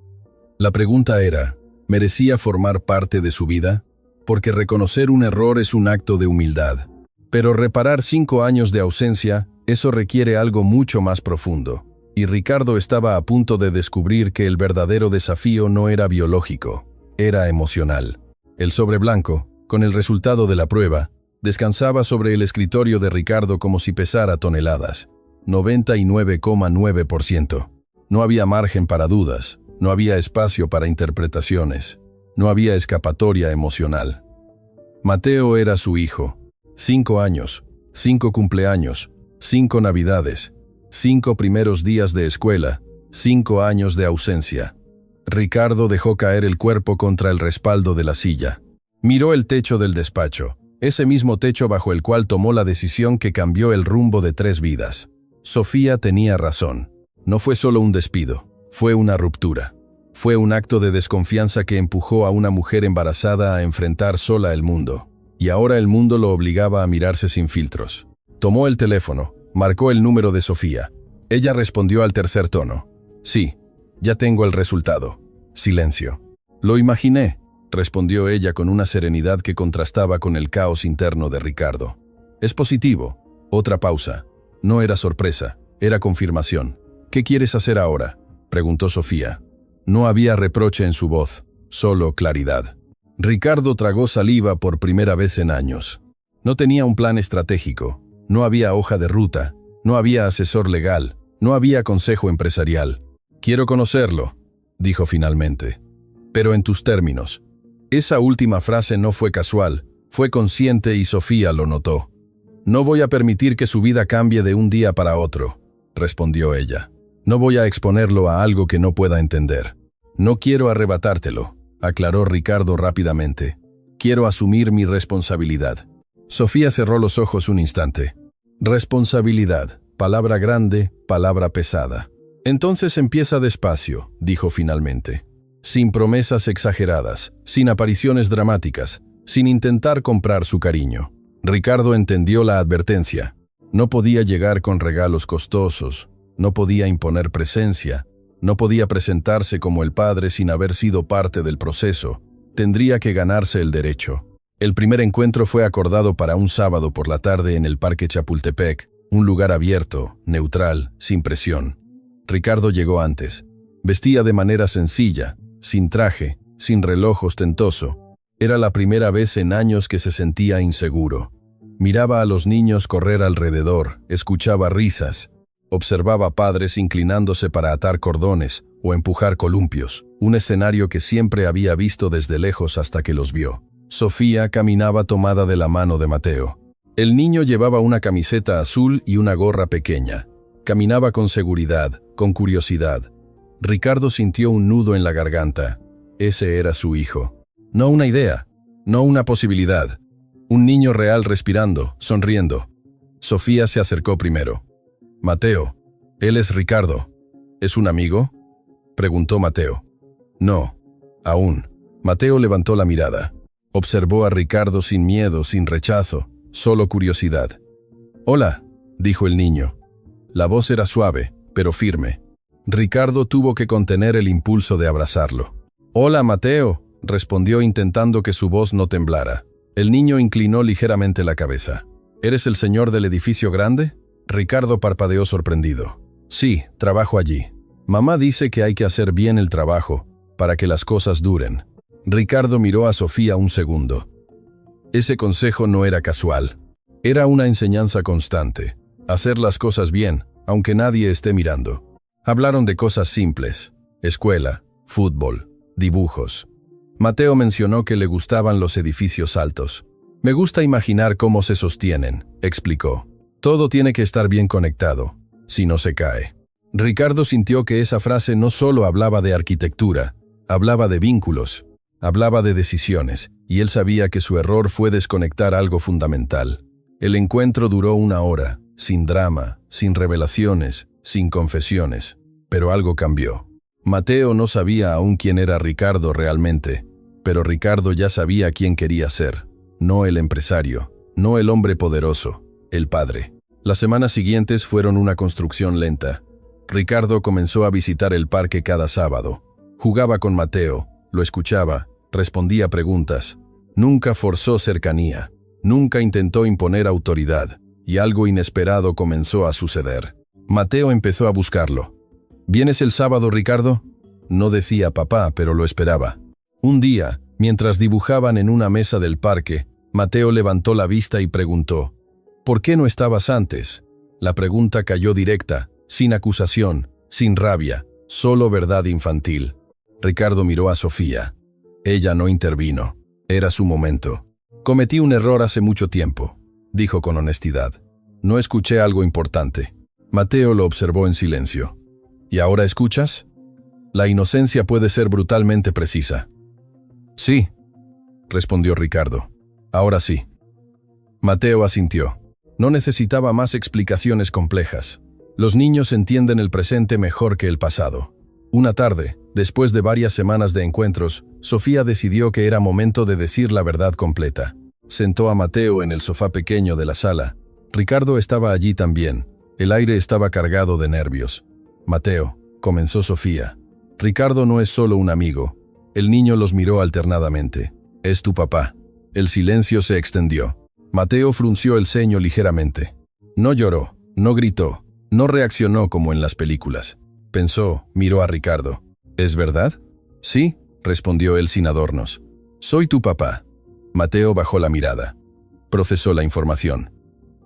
La pregunta era, ¿merecía formar parte de su vida? Porque reconocer un error es un acto de humildad. Pero reparar 5 años de ausencia, eso requiere algo mucho más profundo. Y Ricardo estaba a punto de descubrir que el verdadero desafío no era biológico, era emocional. El sobre blanco, con el resultado de la prueba, descansaba sobre el escritorio de Ricardo como si pesara toneladas. 99,9%. No había margen para dudas, no había espacio para interpretaciones, no había escapatoria emocional. Mateo era su hijo. 5 años, 5 cumpleaños, 5 navidades, 5 primeros días de escuela, 5 años de ausencia. Ricardo dejó caer el cuerpo contra el respaldo de la silla. Miró el techo del despacho. Ese mismo techo bajo el cual tomó la decisión que cambió el rumbo de 3 vidas. Sofía tenía razón. No fue solo un despido, fue una ruptura. Fue un acto de desconfianza que empujó a una mujer embarazada a enfrentar sola el mundo. Y ahora el mundo lo obligaba a mirarse sin filtros. Tomó el teléfono, marcó el número de Sofía. Ella respondió al tercer tono. Sí, ya tengo el resultado. Silencio. Lo imaginé, respondió ella con una serenidad que contrastaba con el caos interno de Ricardo. Es positivo. Otra pausa. No era sorpresa, era confirmación. ¿Qué quieres hacer ahora?, preguntó Sofía. No había reproche en su voz, solo claridad. Ricardo tragó saliva por primera vez en años. No tenía un plan estratégico, no había hoja de ruta, no había asesor legal, no había consejo empresarial. Quiero conocerlo, dijo finalmente. Pero en tus términos. Esa última frase no fue casual, fue consciente y Sofía lo notó. No voy a permitir que su vida cambie de un día para otro, respondió ella. No voy a exponerlo a algo que no pueda entender. No quiero arrebatártelo, aclaró Ricardo rápidamente. Quiero asumir mi responsabilidad. Sofía cerró los ojos un instante. Responsabilidad, palabra grande, palabra pesada. Entonces empieza despacio, dijo finalmente. Sin promesas exageradas, sin apariciones dramáticas, sin intentar comprar su cariño. Ricardo entendió la advertencia. No podía llegar con regalos costosos, no podía imponer presencia, no podía presentarse como el padre sin haber sido parte del proceso. Tendría que ganarse el derecho. El primer encuentro fue acordado para un sábado por la tarde en el Parque Chapultepec, un lugar abierto, neutral, sin presión. Ricardo llegó antes. Vestía de manera sencilla, sin traje, sin reloj ostentoso. Era la primera vez en años que se sentía inseguro. Miraba a los niños correr alrededor, escuchaba risas, observaba padres inclinándose para atar cordones o empujar columpios, un escenario que siempre había visto desde lejos hasta que los vio. Sofía caminaba tomada de la mano de Mateo. El niño llevaba una camiseta azul y una gorra pequeña. Caminaba con seguridad, con curiosidad. Ricardo sintió un nudo en la garganta. Ese era su hijo. No una idea, no una posibilidad. Un niño real respirando, sonriendo. Sofía se acercó primero. Mateo, él es Ricardo. ¿Es un amigo?, preguntó Mateo. No, aún. Mateo levantó la mirada. Observó a Ricardo sin miedo, sin rechazo, solo curiosidad. Hola, dijo el niño. La voz era suave, pero firme. Ricardo tuvo que contener el impulso de abrazarlo. Hola, Mateo, respondió intentando que su voz no temblara. El niño inclinó ligeramente la cabeza. ¿Eres el señor del edificio grande? Ricardo parpadeó sorprendido. Sí, trabajo allí. Mamá dice que hay que hacer bien el trabajo, para que las cosas duren. Ricardo miró a Sofía un segundo. Ese consejo no era casual. Era una enseñanza constante. Hacer las cosas bien, aunque nadie esté mirando. Hablaron de cosas simples. Escuela, fútbol, dibujos. Mateo mencionó que le gustaban los edificios altos. Me gusta imaginar cómo se sostienen, explicó. Todo tiene que estar bien conectado, si no se cae. Ricardo sintió que esa frase no solo hablaba de arquitectura, hablaba de vínculos, hablaba de decisiones, y él sabía que su error fue desconectar algo fundamental. El encuentro duró 1 hora, sin drama, sin revelaciones, sin confesiones, pero algo cambió. Mateo no sabía aún quién era Ricardo realmente, pero Ricardo ya sabía quién quería ser. No el empresario, no el hombre poderoso, el padre. Las semanas siguientes fueron una construcción lenta. Ricardo comenzó a visitar el parque cada sábado. Jugaba con Mateo, lo escuchaba, respondía preguntas. Nunca forzó cercanía, nunca intentó imponer autoridad, y algo inesperado comenzó a suceder. Mateo empezó a buscarlo. ¿Vienes el sábado, Ricardo? No decía papá, pero lo esperaba. Un día, mientras dibujaban en una mesa del parque, Mateo levantó la vista y preguntó: ¿por qué no estabas antes? La pregunta cayó directa, sin acusación, sin rabia, solo verdad infantil. Ricardo miró a Sofía. Ella no intervino. Era su momento. Cometí un error hace mucho tiempo, dijo con honestidad. No escuché algo importante. Mateo lo observó en silencio. ¿Y ahora escuchas? La inocencia puede ser brutalmente precisa. Sí, respondió Ricardo. Ahora sí. Mateo asintió. No necesitaba más explicaciones complejas. Los niños entienden el presente mejor que el pasado. Una tarde, después de varias semanas de encuentros, Sofía decidió que era momento de decir la verdad completa. Sentó a Mateo en el sofá pequeño de la sala. Ricardo estaba allí también. El aire estaba cargado de nervios. Mateo, comenzó Sofía. Ricardo no es solo un amigo. El niño los miró alternadamente. Es tu papá. El silencio se extendió. Mateo frunció el ceño ligeramente. No lloró, no gritó, no reaccionó como en las películas. Pensó, miró a Ricardo. ¿Es verdad? Sí, respondió él sin adornos. Soy tu papá. Mateo bajó la mirada. Procesó la información.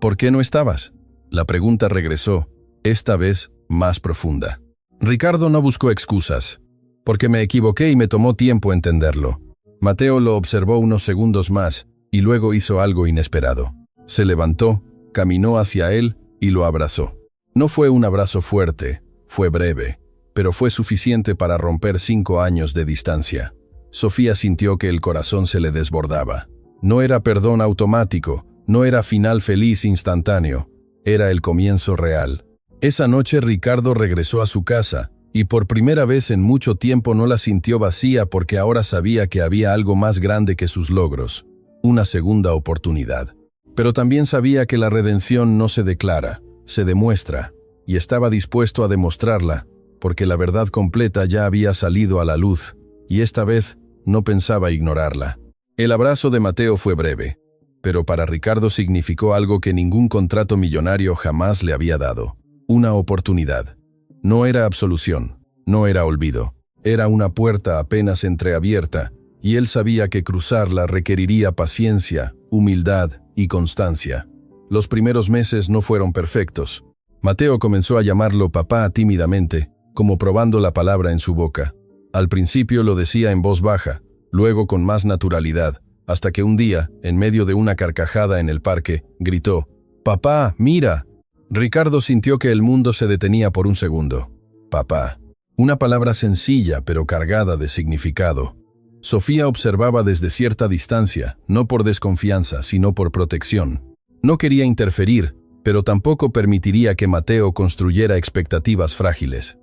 ¿Por qué no estabas? La pregunta regresó, esta vez más profunda. Ricardo no buscó excusas. Porque me equivoqué y me tomó tiempo entenderlo. Mateo lo observó unos segundos más y luego hizo algo inesperado. Se levantó, caminó hacia él y lo abrazó. No fue un abrazo fuerte, fue breve, pero fue suficiente para romper 5 años de distancia. Sofía sintió que el corazón se le desbordaba. No era perdón automático, no era final feliz instantáneo, era el comienzo real. Esa noche Ricardo regresó a su casa, y por primera vez en mucho tiempo no la sintió vacía porque ahora sabía que había algo más grande que sus logros, una segunda oportunidad. Pero también sabía que la redención no se declara, se demuestra, y estaba dispuesto a demostrarla, porque la verdad completa ya había salido a la luz, y esta vez no pensaba ignorarla. El abrazo de Mateo fue breve, pero para Ricardo significó algo que ningún contrato millonario jamás le había dado. Una oportunidad. No era absolución, no era olvido, era una puerta apenas entreabierta, y él sabía que cruzarla requeriría paciencia, humildad y constancia. Los primeros meses no fueron perfectos. Mateo comenzó a llamarlo papá tímidamente, como probando la palabra en su boca. Al principio lo decía en voz baja, luego con más naturalidad, hasta que un día, en medio de una carcajada en el parque, gritó, «¡Papá, mira!». Ricardo sintió que el mundo se detenía por un segundo. Papá. Una palabra sencilla pero cargada de significado. Sofía observaba desde cierta distancia, no por desconfianza, sino por protección. No quería interferir, pero tampoco permitiría que Mateo construyera expectativas frágiles.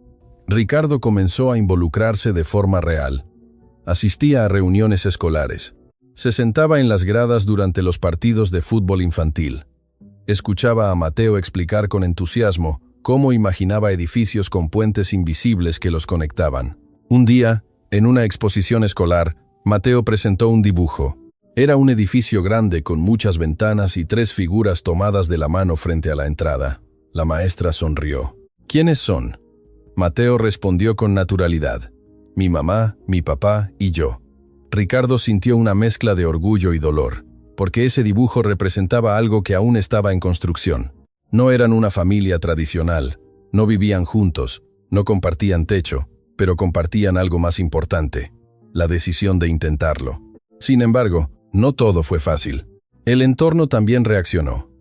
Ricardo comenzó a involucrarse de forma real. Asistía a reuniones escolares. Se sentaba en las gradas durante los partidos de fútbol infantil. Escuchaba a Mateo explicar con entusiasmo cómo imaginaba edificios con puentes invisibles que los conectaban. Un día, en una exposición escolar, Mateo presentó un dibujo. Era un edificio grande con muchas ventanas y 3 figuras tomadas de la mano frente a la entrada. La maestra sonrió. ¿Quiénes son? Mateo respondió con naturalidad. Mi mamá, mi papá y yo. Ricardo sintió una mezcla de orgullo y dolor, porque ese dibujo representaba algo que aún estaba en construcción. No eran una familia tradicional, no vivían juntos, no compartían techo, pero compartían algo más importante, la decisión de intentarlo. Sin embargo, no todo fue fácil. El entorno también reaccionó.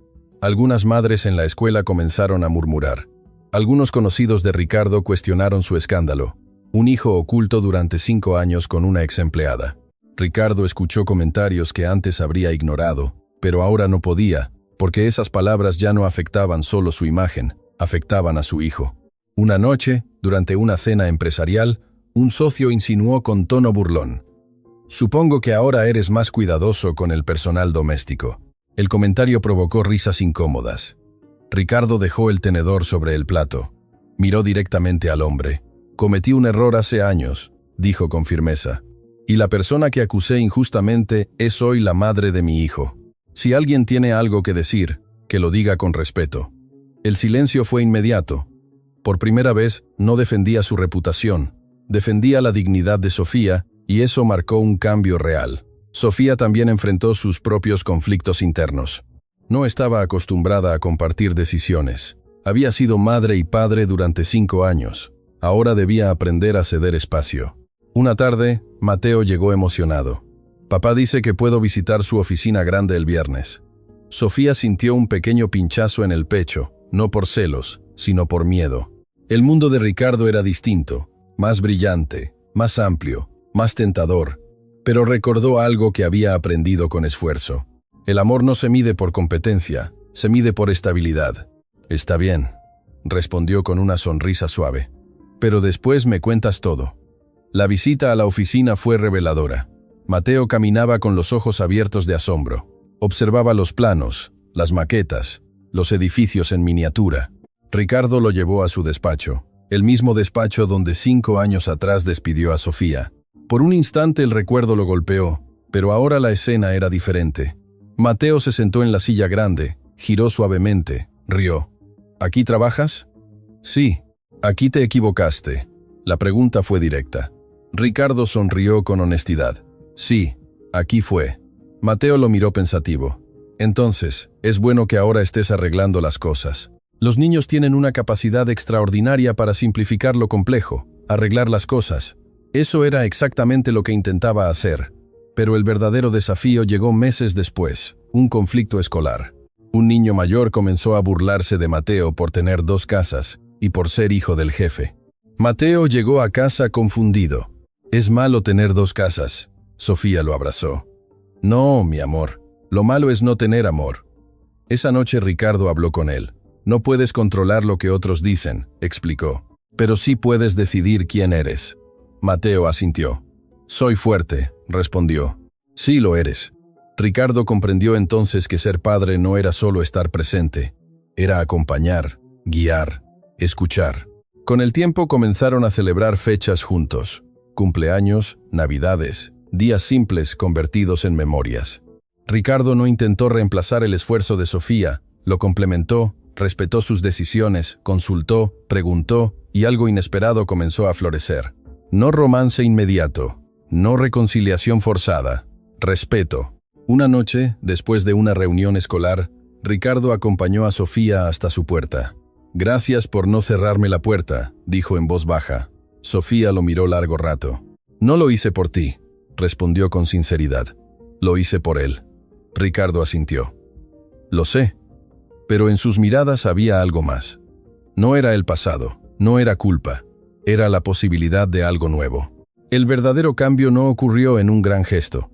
Algunas madres en la escuela comenzaron a murmurar. Algunos conocidos de Ricardo cuestionaron su escándalo, un hijo oculto durante 5 años con una exempleada. Ricardo escuchó comentarios que antes habría ignorado, pero ahora no podía, porque esas palabras ya no afectaban solo su imagen, afectaban a su hijo. Una noche, durante una cena empresarial, un socio insinuó con tono burlón: «Supongo que ahora eres más cuidadoso con el personal doméstico». El comentario provocó risas incómodas. Ricardo dejó el tenedor sobre el plato. Miró directamente al hombre. «Cometí un error hace años», dijo con firmeza. «Y la persona que acusé injustamente es hoy la madre de mi hijo. Si alguien tiene algo que decir, que lo diga con respeto». El silencio fue inmediato. Por primera vez, no defendía su reputación, defendía la dignidad de Sofía, y eso marcó un cambio real. Sofía también enfrentó sus propios conflictos internos. No estaba acostumbrada a compartir decisiones. Había sido madre y padre durante 5 años. Ahora debía aprender a ceder espacio. Una tarde, Mateo llegó emocionado. «Papá dice que puedo visitar su oficina grande el viernes». Sofía sintió un pequeño pinchazo en el pecho, no por celos, sino por miedo. El mundo de Ricardo era distinto, más brillante, más amplio, más tentador, pero recordó algo que había aprendido con esfuerzo. El amor no se mide por competencia, se mide por estabilidad. Está bien, respondió con una sonrisa suave. Pero después me cuentas todo. La visita a la oficina fue reveladora. Mateo caminaba con los ojos abiertos de asombro. Observaba los planos, las maquetas, los edificios en miniatura. Ricardo lo llevó a su despacho, el mismo despacho donde 5 años atrás despidió a Sofía. Por un instante el recuerdo lo golpeó, pero ahora la escena era diferente. Mateo se sentó en la silla grande, giró suavemente, rió. ¿Aquí trabajas? Sí. Aquí te equivocaste. La pregunta fue directa. Ricardo sonrió con honestidad. Sí, aquí fue. Mateo lo miró pensativo. Entonces, es bueno que ahora estés arreglando las cosas. Los niños tienen una capacidad extraordinaria para simplificar lo complejo, arreglar las cosas. Eso era exactamente lo que intentaba hacer. Pero el verdadero desafío llegó meses después, un conflicto escolar. Un niño mayor comenzó a burlarse de Mateo por tener 2 casas y por ser hijo del jefe. Mateo llegó a casa confundido. Es malo tener 2 casas. Sofía lo abrazó. No, mi amor. Lo malo es no tener amor. Esa noche Ricardo habló con él. No puedes controlar lo que otros dicen, explicó. Pero sí puedes decidir quién eres. Mateo asintió. Soy fuerte, respondió. Sí lo eres. Ricardo comprendió entonces que ser padre no era solo estar presente. Era acompañar, guiar, escuchar. Con el tiempo comenzaron a celebrar fechas juntos. Cumpleaños, navidades, días simples convertidos en memorias. Ricardo no intentó reemplazar el esfuerzo de Sofía, lo complementó, respetó sus decisiones, consultó, preguntó, y algo inesperado comenzó a florecer. No romance inmediato, no reconciliación forzada, respeto. Una noche, después de una reunión escolar, Ricardo acompañó a Sofía hasta su puerta. Gracias por no cerrarme la puerta, dijo en voz baja. Sofía lo miró largo rato. No lo hice por ti, respondió con sinceridad. Lo hice por él. Ricardo asintió. Lo sé. Pero en sus miradas había algo más. No era el pasado, no era culpa, era la posibilidad de algo nuevo. El verdadero cambio no ocurrió en un gran gesto.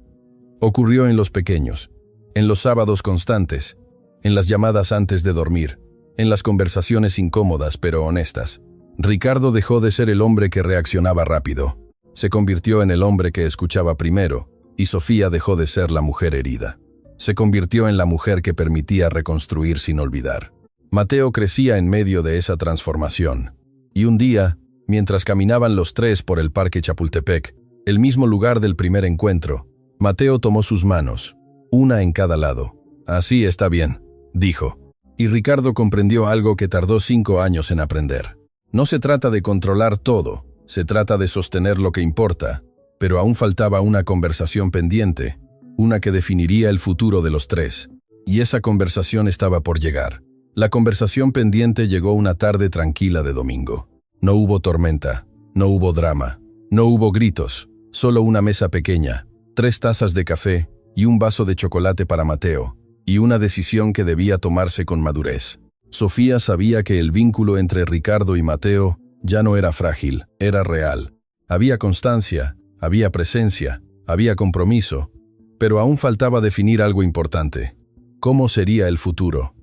Ocurrió en los pequeños, en los sábados constantes, en las llamadas antes de dormir, en las conversaciones incómodas pero honestas. Ricardo dejó de ser el hombre que reaccionaba rápido. Se convirtió en el hombre que escuchaba primero, y Sofía dejó de ser la mujer herida. Se convirtió en la mujer que permitía reconstruir sin olvidar. Mateo crecía en medio de esa transformación. Y un día, mientras caminaban los 3 por el Parque Chapultepec, el mismo lugar del primer encuentro, Mateo tomó sus manos, una en cada lado. Así está bien, dijo. Y Ricardo comprendió algo que tardó 5 años en aprender. No se trata de controlar todo, se trata de sostener lo que importa, pero aún faltaba una conversación pendiente, una que definiría el futuro de los 3. Y esa conversación estaba por llegar. La conversación pendiente llegó una tarde tranquila de domingo. No hubo tormenta, no hubo drama, no hubo gritos, solo una mesa pequeña, 3 tazas de café y un vaso de chocolate para Mateo, y una decisión que debía tomarse con madurez. Sofía sabía que el vínculo entre Ricardo y Mateo ya no era frágil, era real. Había constancia, había presencia, había compromiso, pero aún faltaba definir algo importante. ¿Cómo sería el futuro?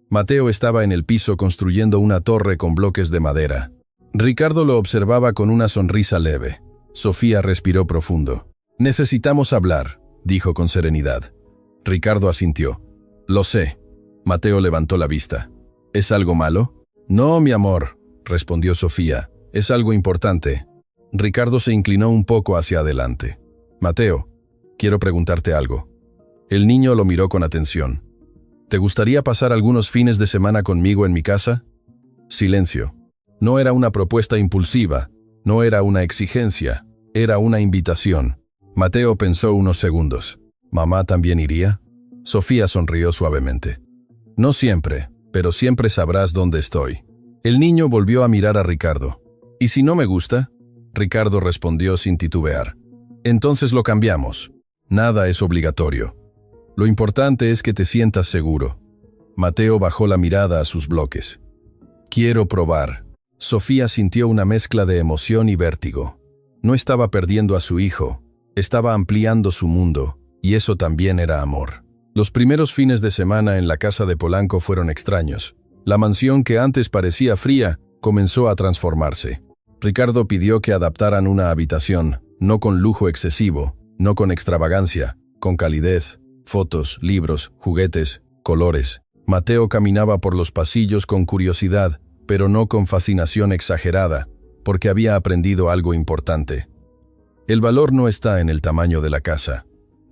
Mateo estaba en el piso construyendo una torre con bloques de madera. Ricardo lo observaba con una sonrisa leve. Sofía respiró profundo. «Necesitamos hablar», dijo con serenidad. Ricardo asintió. «Lo sé». Mateo levantó la vista. «¿Es algo malo?» «No, mi amor», respondió Sofía. «Es algo importante». Ricardo se inclinó un poco hacia adelante. «Mateo, quiero preguntarte algo». El niño lo miró con atención. «¿Te gustaría pasar algunos fines de semana conmigo en mi casa?» Silencio. No era una propuesta impulsiva, no era una exigencia, era una invitación. Mateo pensó unos segundos. ¿Mamá también iría? Sofía sonrió suavemente. «No siempre, pero siempre sabrás dónde estoy». El niño volvió a mirar a Ricardo. «¿Y si no me gusta?» Ricardo respondió sin titubear. «Entonces lo cambiamos. Nada es obligatorio. Lo importante es que te sientas seguro». Mateo bajó la mirada a sus bloques. «Quiero probar». Sofía sintió una mezcla de emoción y vértigo. No estaba perdiendo a su hijo, estaba ampliando su mundo, y eso también era amor. Los primeros fines de semana en la casa de Polanco fueron extraños. La mansión que antes parecía fría comenzó a transformarse. Ricardo pidió que adaptaran una habitación, no con lujo excesivo, no con extravagancia, con calidez, fotos, libros, juguetes, colores. Mateo caminaba por los pasillos con curiosidad, pero no con fascinación exagerada, porque había aprendido algo importante. El valor no está en el tamaño de la casa,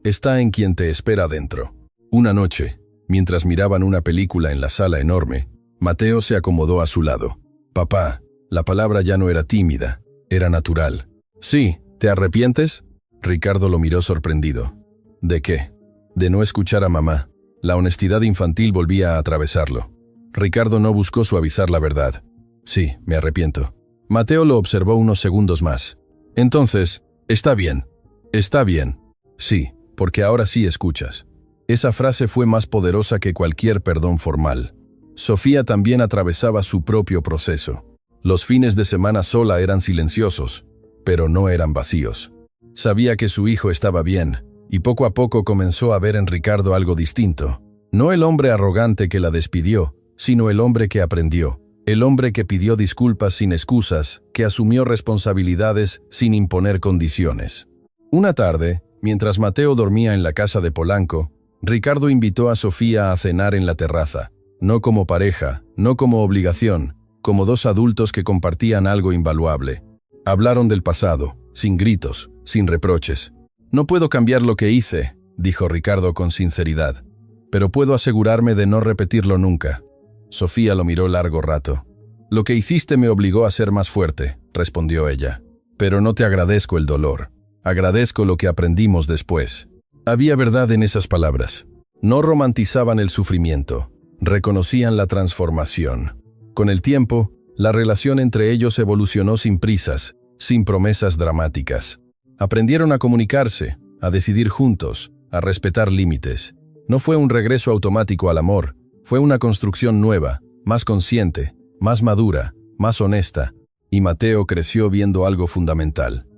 está en quien te espera dentro. Una noche, mientras miraban una película en la sala enorme, Mateo se acomodó a su lado. «Papá», la palabra ya no era tímida, era natural. «Sí, ¿te arrepientes?» Ricardo lo miró sorprendido. «¿De qué?» «De no escuchar a mamá». La honestidad infantil volvía a atravesarlo. Ricardo no buscó suavizar la verdad. «Sí, me arrepiento». Mateo lo observó unos segundos más. «Entonces, está bien. Está bien. Sí, porque ahora sí escuchas». Esa frase fue más poderosa que cualquier perdón formal. Sofía también atravesaba su propio proceso. Los fines de semana sola eran silenciosos, pero no eran vacíos. Sabía que su hijo estaba bien, y poco a poco comenzó a ver en Ricardo algo distinto. No el hombre arrogante que la despidió, sino el hombre que aprendió. El hombre que pidió disculpas sin excusas, que asumió responsabilidades sin imponer condiciones. Una tarde, mientras Mateo dormía en la casa de Polanco, Ricardo invitó a Sofía a cenar en la terraza, no como pareja, no como obligación, como dos adultos que compartían algo invaluable. Hablaron del pasado, sin gritos, sin reproches. «No puedo cambiar lo que hice», dijo Ricardo con sinceridad, «pero puedo asegurarme de no repetirlo nunca». Sofía lo miró largo rato. «Lo que hiciste me obligó a ser más fuerte», respondió ella. «Pero no te agradezco el dolor. Agradezco lo que aprendimos después». Había verdad en esas palabras. No romantizaban el sufrimiento, reconocían la transformación. Con el tiempo, la relación entre ellos evolucionó sin prisas, sin promesas dramáticas. Aprendieron a comunicarse, a decidir juntos, a respetar límites. No fue un regreso automático al amor, fue una construcción nueva, más consciente, más madura, más honesta, y Mateo creció viendo algo fundamental: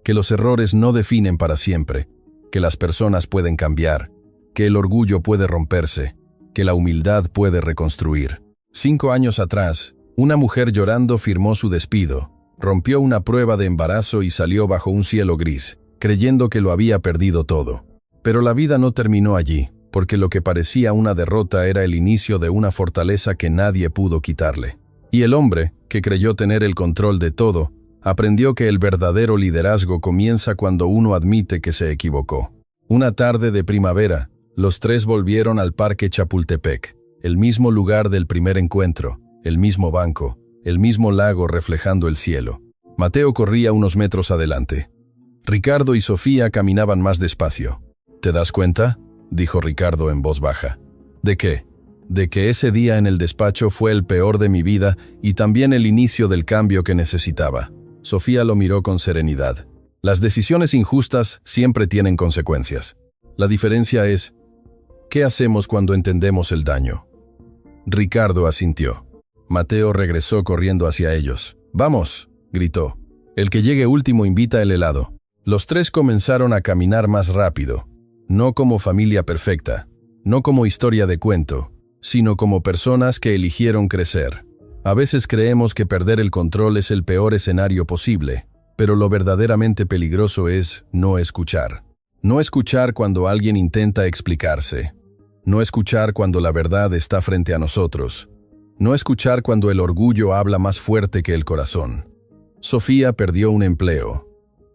que los errores no definen para siempre, que las personas pueden cambiar, que el orgullo puede romperse, que la humildad puede reconstruir. 5 años atrás, una mujer llorando firmó su despido, rompió una prueba de embarazo y salió bajo un cielo gris, creyendo que lo había perdido todo. Pero la vida no terminó allí, porque lo que parecía una derrota era el inicio de una fortaleza que nadie pudo quitarle. Y el hombre, que creyó tener el control de todo, aprendió que el verdadero liderazgo comienza cuando uno admite que se equivocó. Una tarde de primavera, los tres volvieron al Parque Chapultepec, el mismo lugar del primer encuentro, el mismo banco, el mismo lago reflejando el cielo. Mateo corría unos metros adelante. Ricardo y Sofía caminaban más despacio. «¿Te das cuenta?», dijo Ricardo en voz baja. «¿De qué?». «De que ese día en el despacho fue el peor de mi vida y también el inicio del cambio que necesitaba». Sofía lo miró con serenidad. «Las decisiones injustas siempre tienen consecuencias. La diferencia es, ¿qué hacemos cuando entendemos el daño?». Ricardo asintió. Mateo regresó corriendo hacia ellos. «¡Vamos!», gritó. «El que llegue último invita el helado». Los tres comenzaron a caminar más rápido, no como familia perfecta, no como historia de cuento, sino como personas que eligieron crecer. A veces creemos que perder el control es el peor escenario posible, pero lo verdaderamente peligroso es no escuchar. No escuchar cuando alguien intenta explicarse. No escuchar cuando la verdad está frente a nosotros. No escuchar cuando el orgullo habla más fuerte que el corazón. Sofía perdió un empleo,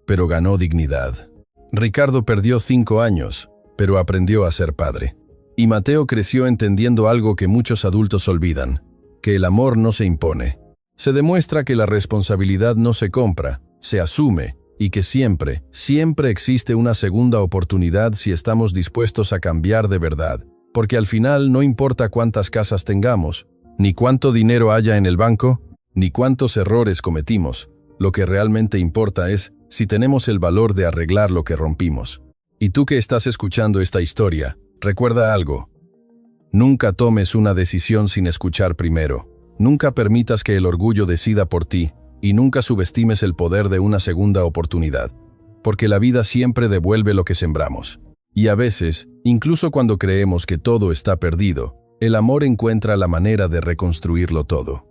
pero ganó dignidad. Ricardo perdió 5 años, pero aprendió a ser padre. Y Mateo creció entendiendo algo que muchos adultos olvidan: que el amor no se impone. Se demuestra que la responsabilidad no se compra, se asume, y que siempre, siempre existe una segunda oportunidad si estamos dispuestos a cambiar de verdad. Porque al final no importa cuántas casas tengamos, ni cuánto dinero haya en el banco, ni cuántos errores cometimos. Lo que realmente importa es si tenemos el valor de arreglar lo que rompimos. Y tú que estás escuchando esta historia, recuerda algo. Nunca tomes una decisión sin escuchar primero. Nunca permitas que el orgullo decida por ti, y nunca subestimes el poder de una segunda oportunidad. Porque la vida siempre devuelve lo que sembramos. Y a veces, incluso cuando creemos que todo está perdido, el amor encuentra la manera de reconstruirlo todo.